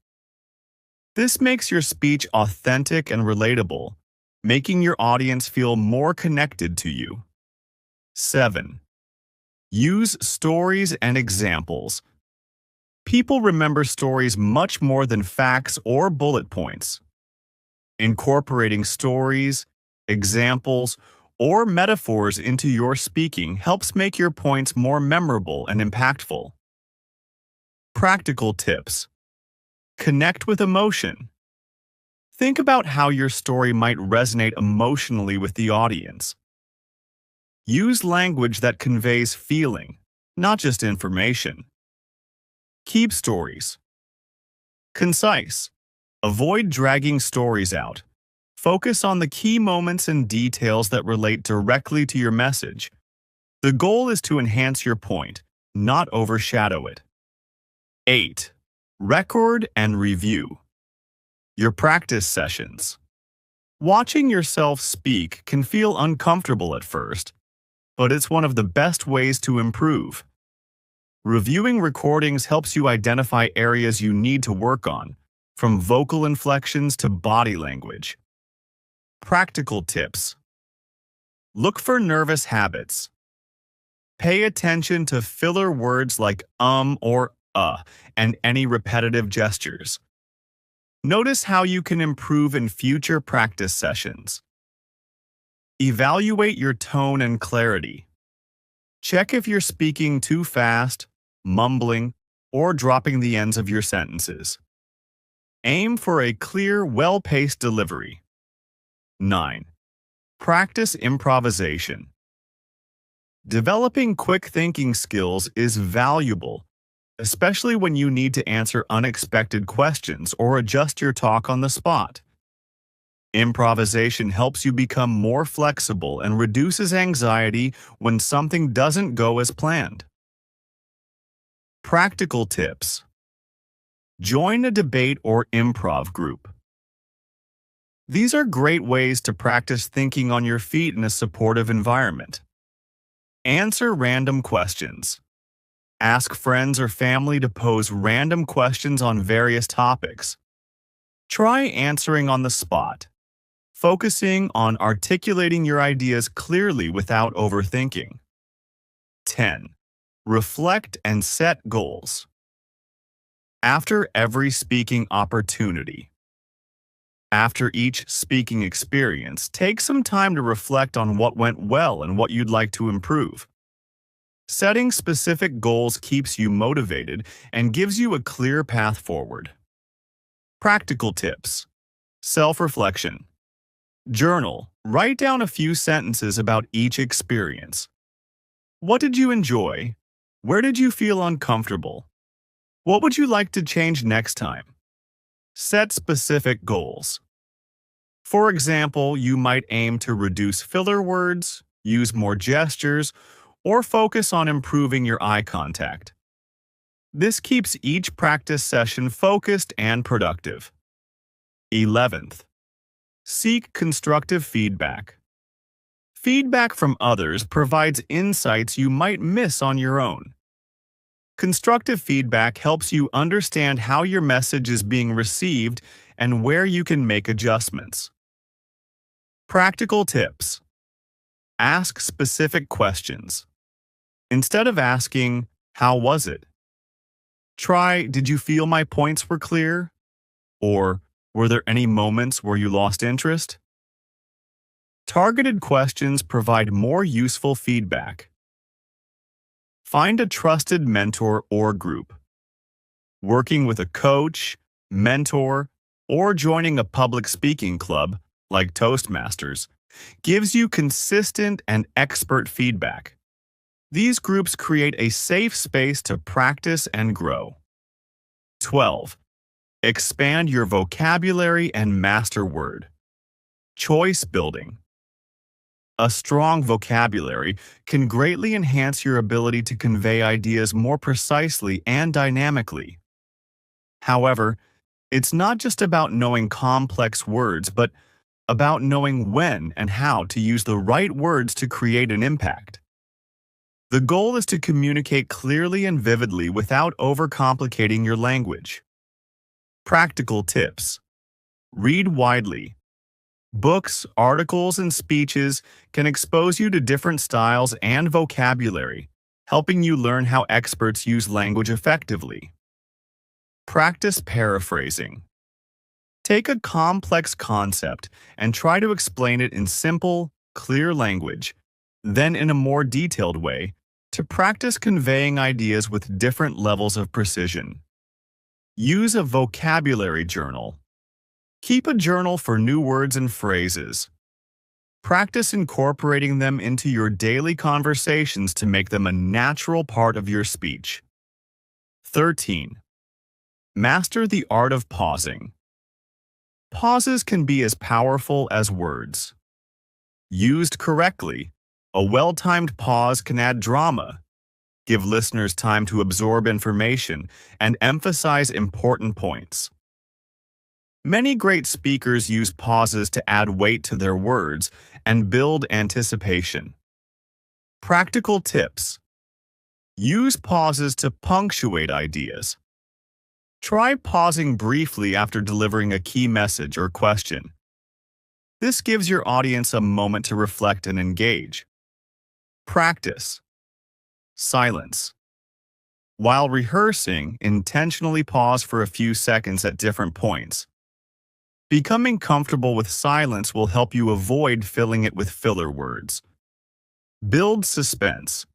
This makes your speech authentic and relatable, making your audience feel more connected to you. 7. Use stories and examples. People remember stories much more than facts or bullet points. Incorporating stories, examples, or metaphors into your speaking helps make your points more memorable and impactful. Practical tips. Connect with emotion. Think about how your story might resonate emotionally with the audience. Use language that conveys feeling, not just information. Keep stories concise. Avoid dragging stories out. Focus on the key moments and details that relate directly to your message. The goal is to enhance your point, not overshadow it. 8. Record and review your practice sessions. Watching yourself speak can feel uncomfortable at first, but it's one of the best ways to improve. Reviewing recordings helps you identify areas you need to work on, from vocal inflections to body language. Practical tips. Look for nervous habits. Pay attention to filler words like or and any repetitive gestures. Notice how you can improve in future practice sessions. Evaluate your tone and clarity. Check if you're speaking too fast, mumbling, or dropping the ends of your sentences. Aim for a clear, well-paced delivery. 9. Practice improvisation. Developing quick thinking skills is valuable, especially when you need to answer unexpected questions or adjust your talk on the spot. Improvisation helps you become more flexible and reduces anxiety when something doesn't go as planned. Practical tips. Join a debate or improv group. These are great ways to practice thinking on your feet in a supportive environment. Answer random questions. Ask friends or family to pose random questions on various topics. Try answering on the spot, focusing on articulating your ideas clearly without overthinking. 10. Reflect and set goals. After every speaking opportunity. After each speaking experience, take some time to reflect on what went well and what you'd like to improve. Setting specific goals keeps you motivated and gives you a clear path forward. Practical tips. Self-reflection. Journal. Write down a few sentences about each experience. What did you enjoy? Where did you feel uncomfortable? What would you like to change next time? Set specific goals. For example, you might aim to reduce filler words, use more gestures, or focus on improving your eye contact. This keeps each practice session focused and productive. 11th. Seek constructive feedback. Feedback from others provides insights you might miss on your own. Constructive feedback helps you understand how your message is being received and where you can make adjustments. Practical tips. Ask specific questions. Instead of asking, "How was it?" try, "Did you feel my points were clear?" Or, "Were there any moments where you lost interest?" Targeted questions provide more useful feedback. Find a trusted mentor or group. Working with a coach, mentor, or joining a public speaking club, like Toastmasters, gives you consistent and expert feedback. These groups create a safe space to practice and grow. 12. Expand your vocabulary and master word. Choice building. A strong vocabulary can greatly enhance your ability to convey ideas more precisely and dynamically. However, it's not just about knowing complex words, but about knowing when and how to use the right words to create an impact. The goal is to communicate clearly and vividly without overcomplicating your language. Practical tips. Read widely. Books, articles, and speeches can expose you to different styles and vocabulary, helping you learn how experts use language effectively. Practice paraphrasing. Take a complex concept and try to explain it in simple, clear language, then in a more detailed way, to practice conveying ideas with different levels of precision. Use a vocabulary journal. Keep a journal for new words and phrases. Practice incorporating them into your daily conversations to make them a natural part of your speech. 13. Master the art of pausing. Pauses can be as powerful as words. Used correctly, a well-timed pause can add drama, give listeners time to absorb information, and emphasize important points. Many great speakers use pauses to add weight to their words and build anticipation. Practical tips. Use pauses to punctuate ideas. Try pausing briefly after delivering a key message or question. This gives your audience a moment to reflect and engage. Practice. Silence. While rehearsing, intentionally pause for a few seconds at different points. Becoming comfortable with silence will help you avoid filling it with filler words. Build suspense.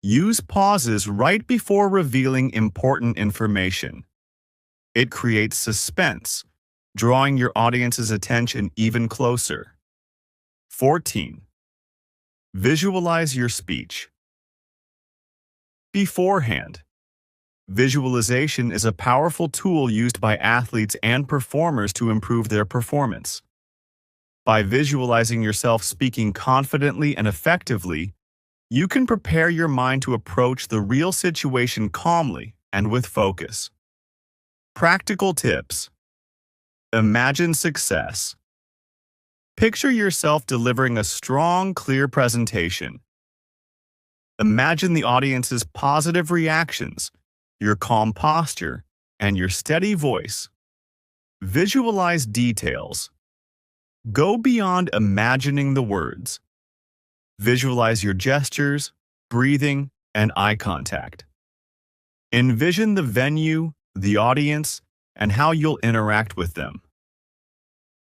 Use pauses right before revealing important information. It creates suspense, drawing your audience's attention even closer. 14. Visualize your speech. Beforehand. Visualization is a powerful tool used by athletes and performers to improve their performance. By visualizing yourself speaking confidently and effectively, you can prepare your mind to approach the real situation calmly and with focus. Practical tips. Imagine success. Picture yourself delivering a strong, clear presentation. Imagine the audience's positive reactions, your calm posture, and your steady voice. Visualize details. Go beyond imagining the words. Visualize your gestures, breathing, and eye contact. Envision the venue, the audience, and how you'll interact with them.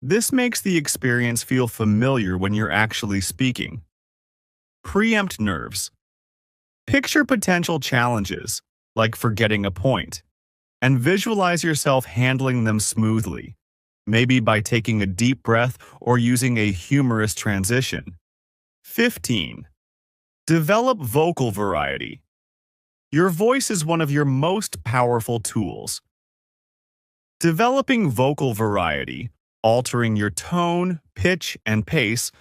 This makes the experience feel familiar when you're actually speaking. Preempt nerves. Picture potential challenges, like forgetting a point, and visualize yourself handling them smoothly, maybe by taking a deep breath or using a humorous transition. 15. Develop vocal variety. Your voice is one of your most powerful tools. Developing vocal variety, altering your tone, pitch, and pace,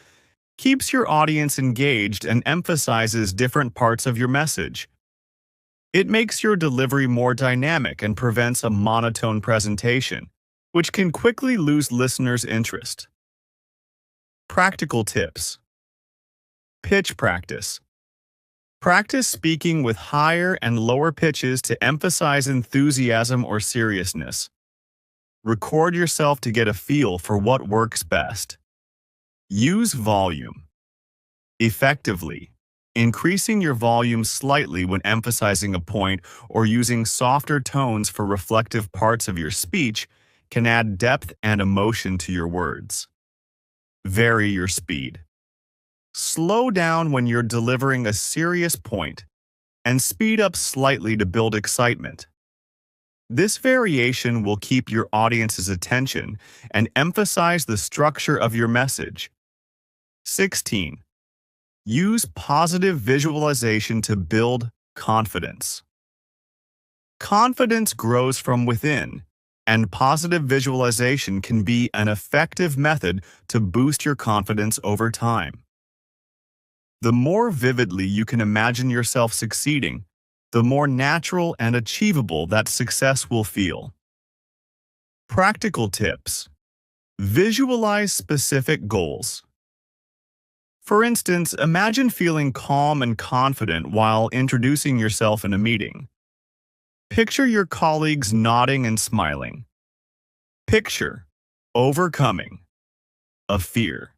keeps your audience engaged and emphasizes different parts of your message. It makes your delivery more dynamic and prevents a monotone presentation, which can quickly lose listeners' interest. Practical tips. Pitch practice. Practice speaking with higher and lower pitches to emphasize enthusiasm or seriousness. Record yourself to get a feel for what works best. Use volume. Effectively. Increasing your volume slightly when emphasizing a point or using softer tones for reflective parts of your speech can add depth and emotion to your words. Vary your speed. Slow down when you're delivering a serious point and speed up slightly to build excitement. This variation will keep your audience's attention and emphasize the structure of your message. 16. Use positive visualization to build confidence. Confidence grows from within, and positive visualization can be an effective method to boost your confidence over time. The more vividly you can imagine yourself succeeding, the more natural and achievable that success will feel. Practical tips. Visualize specific goals. For instance, imagine feeling calm and confident while introducing yourself in a meeting. Picture your colleagues nodding and smiling. Picture overcoming a fear.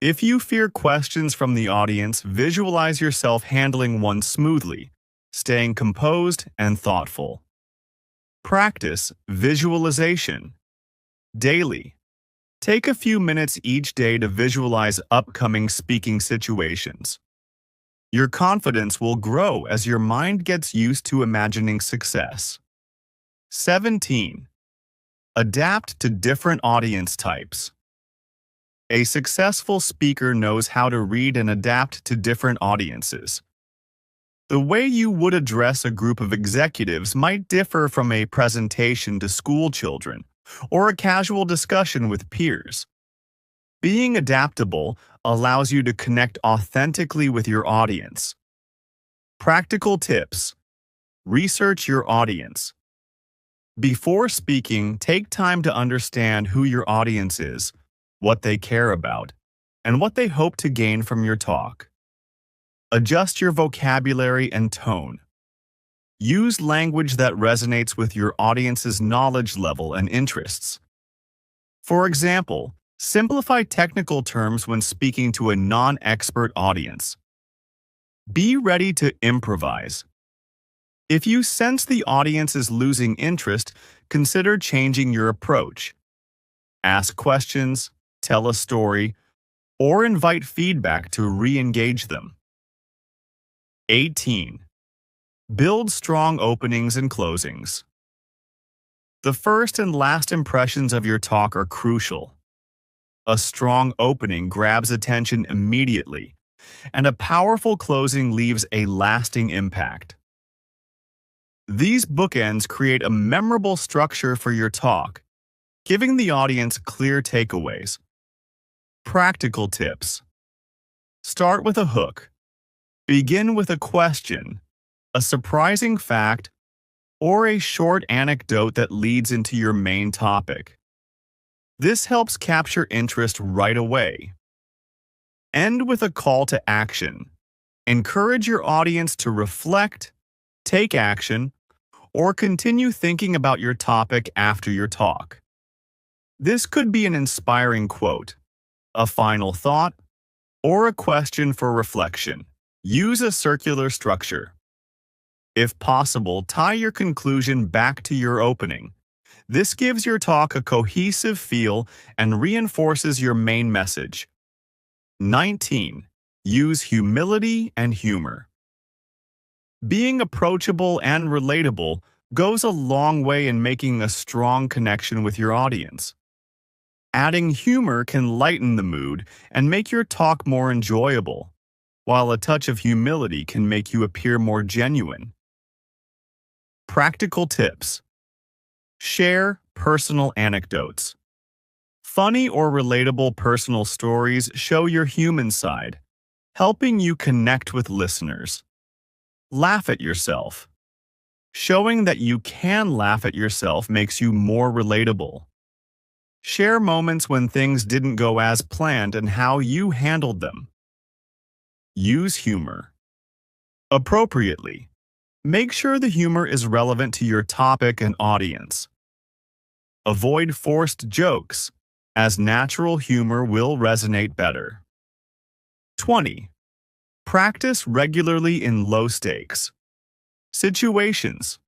If you fear questions from the audience, visualize yourself handling one smoothly, staying composed and thoughtful. Practice visualization. Daily. Take a few minutes each day to visualize upcoming speaking situations. Your confidence will grow as your mind gets used to imagining success. 17. Adapt to different audience types. A successful speaker knows how to read and adapt to different audiences. The way you would address a group of executives might differ from a presentation to school children or a casual discussion with peers. Being adaptable allows you to connect authentically with your audience. Practical tips. Research your audience. Before speaking, take time to understand who your audience is, what they care about, and what they hope to gain from your talk. Adjust your vocabulary and tone. Use language that resonates with your audience's knowledge level and interests. For example, simplify technical terms when speaking to a non-expert audience. Be ready to improvise. If you sense the audience is losing interest, consider changing your approach. Ask questions, tell a story, or invite feedback to re-engage them. 18. Build strong openings and closings. The first and last impressions of your talk are crucial. A strong opening grabs attention immediately, and a powerful closing leaves a lasting impact. These bookends create a memorable structure for your talk, giving the audience clear takeaways. Practical tips. Start with a hook. Begin with a question, a surprising fact, or a short anecdote that leads into your main topic. This helps capture interest right away. End with a call to action. Encourage your audience to reflect, take action, or continue thinking about your topic after your talk. This could be an inspiring quote, a final thought, or a question for reflection. Use a circular structure. If possible, tie your conclusion back to your opening. This gives your talk a cohesive feel and reinforces your main message. 19. Use humility and humor. Being approachable and relatable goes a long way in making a strong connection with your audience. Adding humor can lighten the mood and make your talk more enjoyable, while a touch of humility can make you appear more genuine. Practical tips. Share personal anecdotes. Funny or relatable personal stories show your human side, helping you connect with listeners. Laugh at yourself. Showing that you can laugh at yourself makes you more relatable. Share moments when things didn't go as planned and how you handled them. Use humor appropriately. Make sure the humor is relevant to your topic and audience. Avoid forced jokes, as natural humor will resonate better. 20. Practice regularly in low-stakes situations.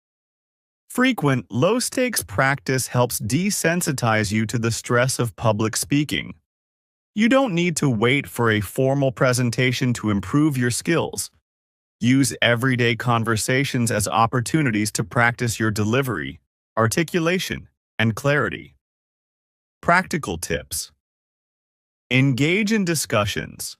Frequent, low-stakes practice helps desensitize you to the stress of public speaking. You don't need to wait for a formal presentation to improve your skills. Use everyday conversations as opportunities to practice your delivery, articulation, and clarity. Practical tips. Engage in discussions.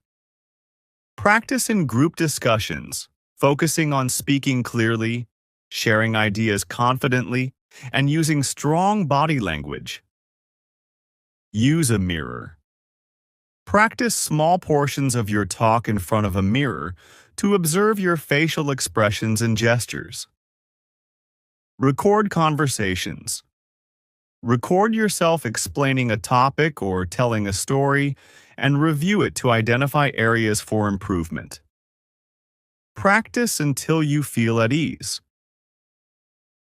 Practice in group discussions, focusing on speaking clearly, sharing ideas confidently, and using strong body language. Use a mirror. Practice small portions of your talk in front of a mirror to observe your facial expressions and gestures. Record conversations. Record yourself explaining a topic or telling a story, and review it to identify areas for improvement. Practice until you feel at ease.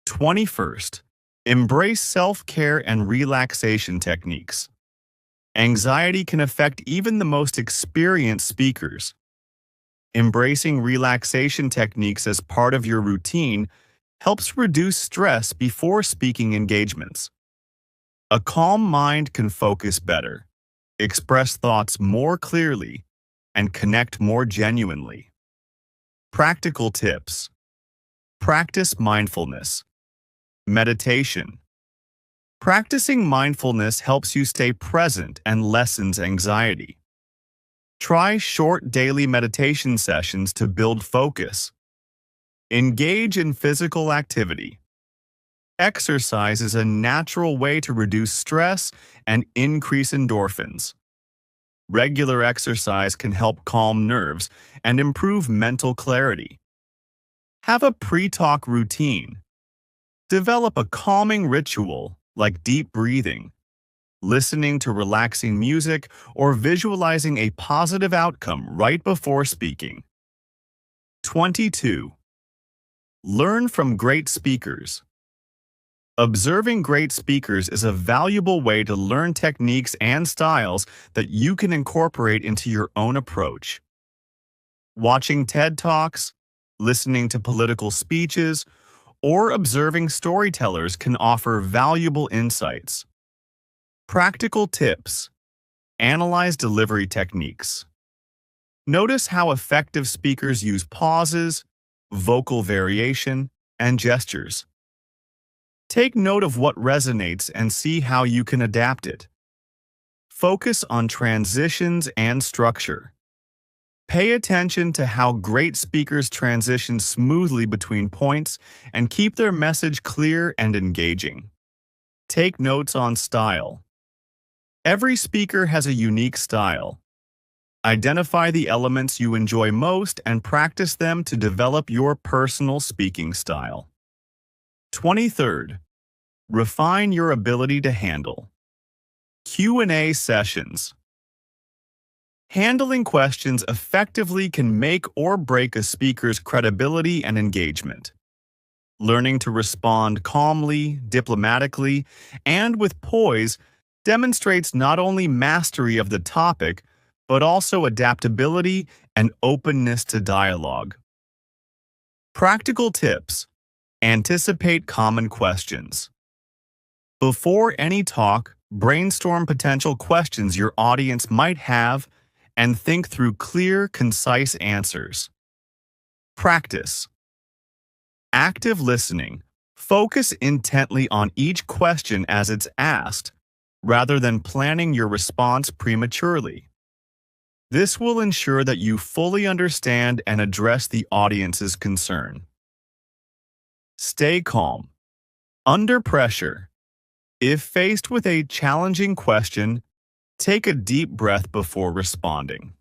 21st. Embrace self-care and relaxation techniques. Anxiety can affect even the most experienced speakers. Embracing relaxation techniques as part of your routine helps reduce stress before speaking engagements. A calm mind can focus better, express thoughts more clearly, and connect more genuinely. Practical tips. Practice mindfulness. Meditation. Practicing mindfulness helps you stay present and lessens anxiety. Try short daily meditation sessions to build focus. Engage in physical activity. Exercise is a natural way to reduce stress and increase endorphins. Regular exercise can help calm nerves and improve mental clarity. Have a pre-talk routine. Develop a calming ritual like deep breathing, listening to relaxing music, or visualizing a positive outcome right before speaking. 22. Learn from great speakers. Observing great speakers is a valuable way to learn techniques and styles that you can incorporate into your own approach. Watching TED Talks, listening to political speeches, or observing storytellers can offer valuable insights. Practical tips. Analyze delivery techniques. Notice how effective speakers use pauses, vocal variation, and gestures. Take note of what resonates and see how you can adapt it. Focus on transitions and structure. Pay attention to how great speakers transition smoothly between points and keep their message clear and engaging. Take notes on style. Every speaker has a unique style. Identify the elements you enjoy most and practice them to develop your personal speaking style. 23rd. Refine your ability to handle. Q&A sessions. Handling questions effectively can make or break a speaker's credibility and engagement. Learning to respond calmly, diplomatically, and with poise demonstrates not only mastery of the topic, but also adaptability and openness to dialogue. Practical tips. Anticipate common questions. Before any talk, brainstorm potential questions your audience might have and think through clear, concise answers. Practice. Active listening. Focus intently on each question as it's asked, rather than planning your response prematurely. This will ensure that you fully understand and address the audience's concern. Stay calm. Under pressure. If faced with a challenging question, take a deep breath before responding.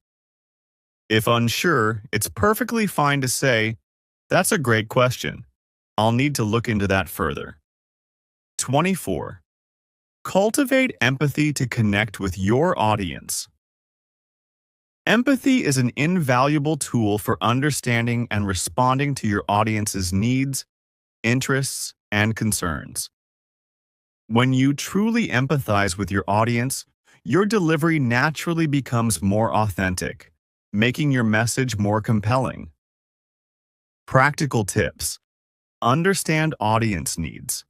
If unsure, it's perfectly fine to say, "That's a great question. I'll need to look into that further." 24. Cultivate empathy to connect with your audience. Empathy is an invaluable tool for understanding and responding to your audience's needs, interests, and concerns. When you truly empathize with your audience, your delivery naturally becomes more authentic, making your message more compelling. Practical tips. Understand audience needs.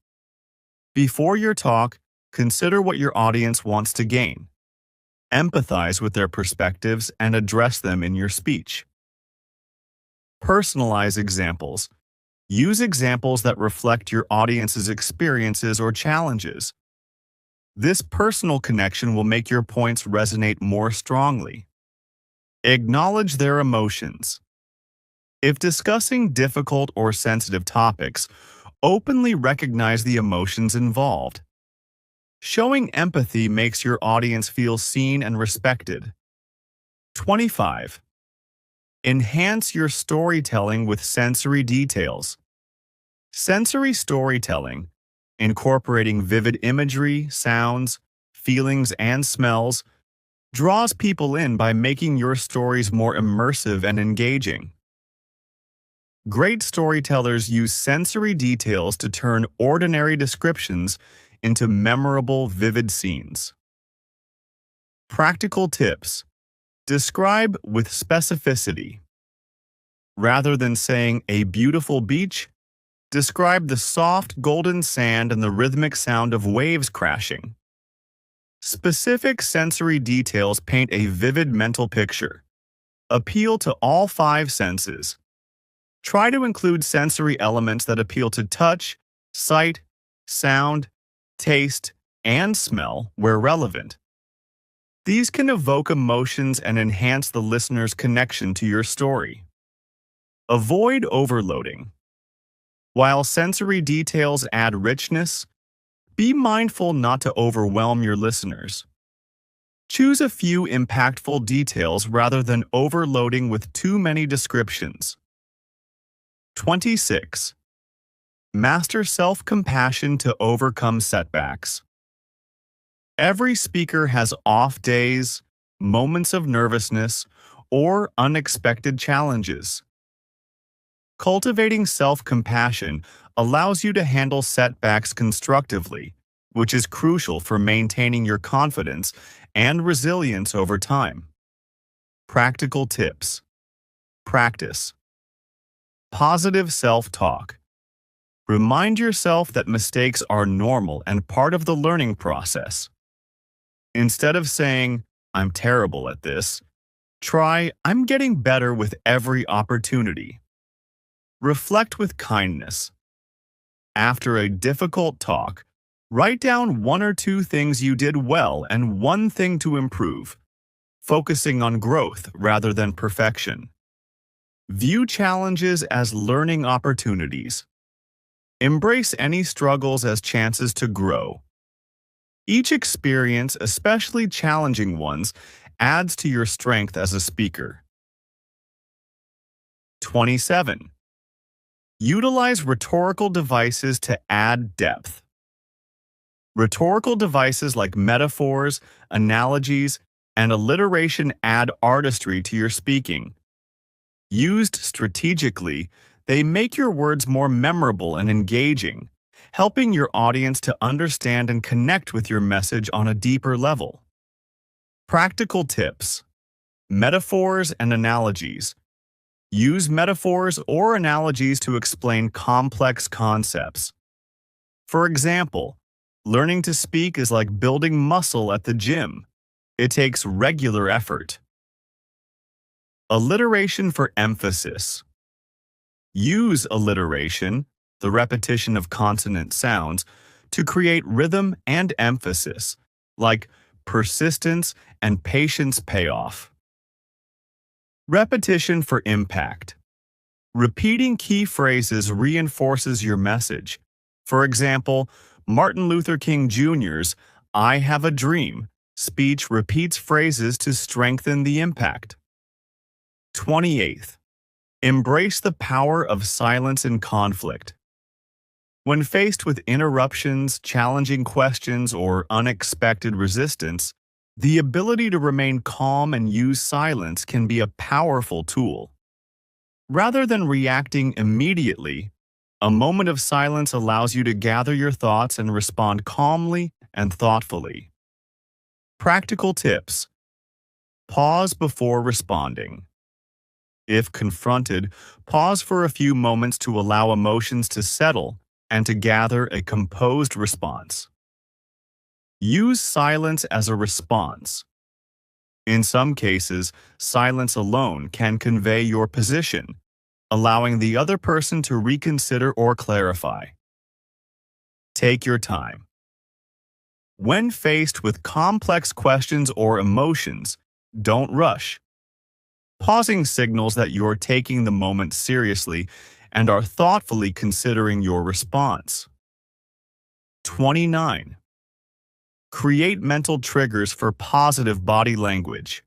Before your talk, consider what your audience wants to gain. Empathize with their perspectives and address them in your speech. Personalize examples. Use examples that reflect your audience's experiences or challenges. This personal connection will make your points resonate more strongly. Acknowledge their emotions. If discussing difficult or sensitive topics, openly recognize the emotions involved. Showing empathy makes your audience feel seen and respected. 25. Enhance your storytelling with sensory details. Sensory storytelling, incorporating vivid imagery, sounds, feelings, and smells, draws people in by making your stories more immersive and engaging. Great storytellers use sensory details to turn ordinary descriptions into memorable, vivid scenes. Practical tips. Describe with specificity. Rather than saying "a beautiful beach," describe the soft golden sand and the rhythmic sound of waves crashing. Specific sensory details paint a vivid mental picture. Appeal to all 5 senses. Try to include sensory elements that appeal to touch, sight, sound, taste, and smell where relevant. These can evoke emotions and enhance the listener's connection to your story. Avoid overloading. While sensory details add richness, be mindful not to overwhelm your listeners. Choose a few impactful details rather than overloading with too many descriptions. 26. Master self-compassion to overcome setbacks. Every speaker has off days, moments of nervousness, or unexpected challenges. Cultivating self-compassion allows you to handle setbacks constructively, which is crucial for maintaining your confidence and resilience over time. Practical tips. Practice. Positive self-talk. Remind yourself that mistakes are normal and part of the learning process. Instead of saying, "I'm terrible at this," try, "I'm getting better with every opportunity." Reflect with kindness. After a difficult talk, write down 1 or 2 things you did well and 1 thing to improve, focusing on growth rather than perfection. View challenges as learning opportunities. Embrace any struggles as chances to grow. Each experience, especially challenging ones, adds to your strength as a speaker. 27. Utilize rhetorical devices to add depth. Rhetorical devices like metaphors, analogies, and alliteration add artistry to your speaking. Used strategically, they make your words more memorable and engaging, helping your audience to understand and connect with your message on a deeper level. Practical tips. Metaphors and analogies. Use metaphors or analogies to explain complex concepts. For example, learning to speak is like building muscle at the gym. It takes regular effort. Alliteration for emphasis. Use alliteration, the repetition of consonant sounds, to create rhythm and emphasis, like persistence and patience payoff. Repetition for impact. Repeating key phrases reinforces your message. For example, Martin Luther King Jr.'s "I have a dream" speech repeats phrases to strengthen the impact. 28th. Embrace the power of silence in conflict. When faced with interruptions, challenging questions, or unexpected resistance, the ability to remain calm and use silence can be a powerful tool. Rather than reacting immediately, a moment of silence allows you to gather your thoughts and respond calmly and thoughtfully. Practical tips. Pause before responding. If confronted, pause for a few moments to allow emotions to settle and to gather a composed response. Use silence as a response. In some cases, silence alone can convey your position, allowing the other person to reconsider or clarify. Take your time. When faced with complex questions or emotions, don't rush. Pausing signals that you're taking the moment seriously and are thoughtfully considering your response. 29. Create mental triggers for positive body language.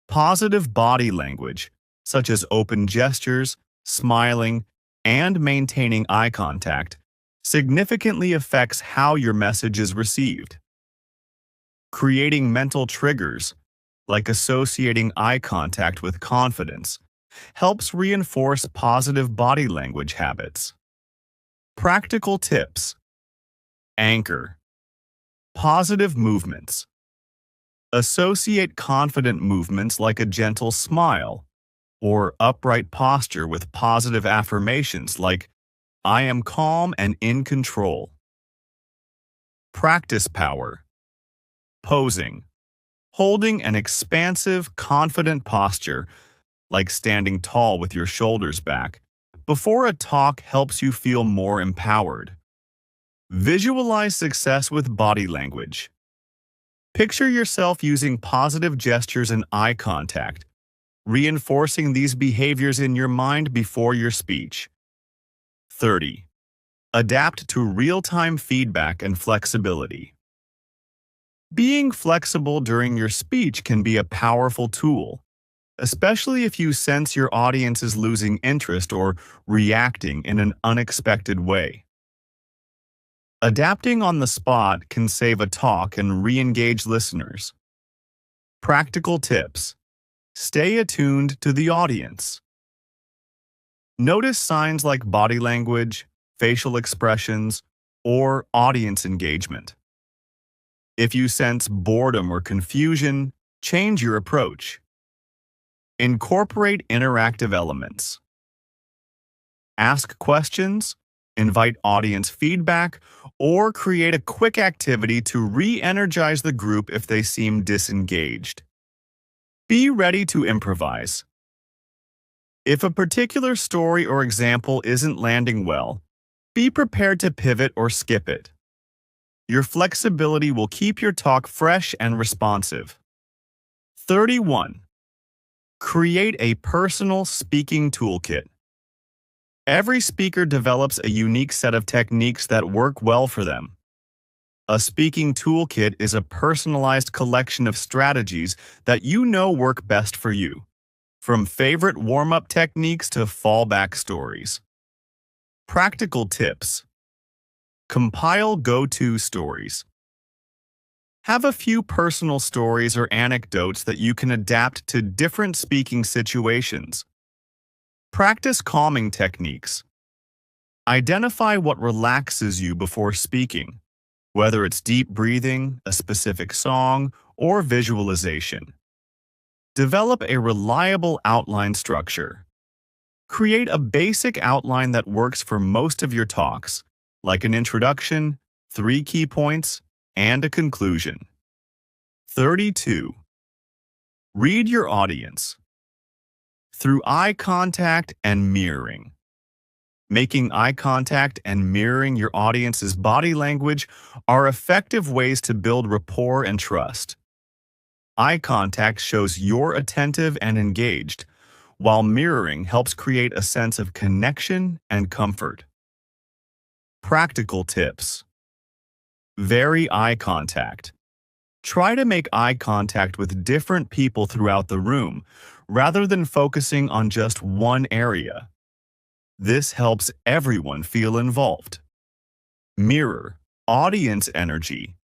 Positive body language, such as open gestures, smiling, and maintaining eye contact, significantly affects how your message is received. Creating mental triggers, like associating eye contact with confidence, helps reinforce positive body language habits. Practical tips. Anchor. Positive movements. Associate confident movements like a gentle smile or upright posture with positive affirmations like, "I am calm and in control." Practice power. Posing. Holding an expansive, confident posture, like standing tall with your shoulders back, before a talk helps you feel more empowered. Visualize success with body language. Picture yourself using positive gestures and eye contact, reinforcing these behaviors in your mind before your speech. 30. Adapt to real-time feedback and flexibility. Being flexible during your speech can be a powerful tool, especially if you sense your audience is losing interest or reacting in an unexpected way. Adapting on the spot can save a talk and re-engage listeners. Practical tips. Stay attuned to the audience. Notice signs like body language, facial expressions, or audience engagement. If you sense boredom or confusion, change your approach. Incorporate interactive elements. Ask questions, invite audience feedback, or create a quick activity to re-energize the group if they seem disengaged. Be ready to improvise. If a particular story or example isn't landing well, be prepared to pivot or skip it. Your flexibility will keep your talk fresh and responsive. 31. Create a personal speaking toolkit. Every speaker develops a unique set of techniques that work well for them. A speaking toolkit is a personalized collection of strategies that you know work best for you, from favorite warm-up techniques to fallback stories. Practical tips. Compile go-to stories. Have a few personal stories or anecdotes that you can adapt to different speaking situations. Practice calming techniques. Identify what relaxes you before speaking, whether it's deep breathing, a specific song, or visualization. Develop a reliable outline structure. Create a basic outline that works for most of your talks, like an introduction, 3 key points, and a conclusion. 32. Read your audience. Through eye contact and mirroring. Making eye contact and mirroring your audience's body language are effective ways to build rapport and trust. Eye contact shows you're attentive and engaged, while mirroring helps create a sense of connection and comfort. Practical tips. Vary eye contact. Try to make eye contact with different people throughout the room, rather than focusing on just one area. This helps everyone feel involved. Mirror audience energy.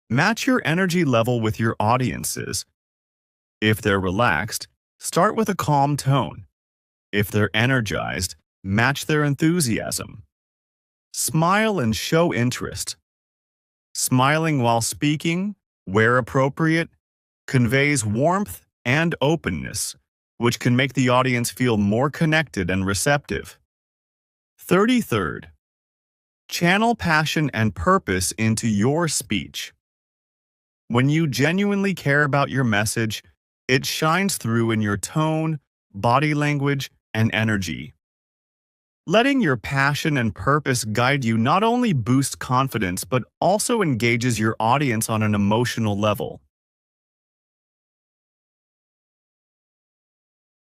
Match your energy level with your audience's. If they're relaxed, start with a calm tone. If they're energized, match their enthusiasm. Smile and show interest. Smiling while speaking, where appropriate, conveys warmth and openness, which can make the audience feel more connected and receptive. 33rd. Channel passion and purpose into your speech. When you genuinely care about your message, it shines through in your tone, body language, and energy. Letting your passion and purpose guide you not only boosts confidence but also engages your audience on an emotional level.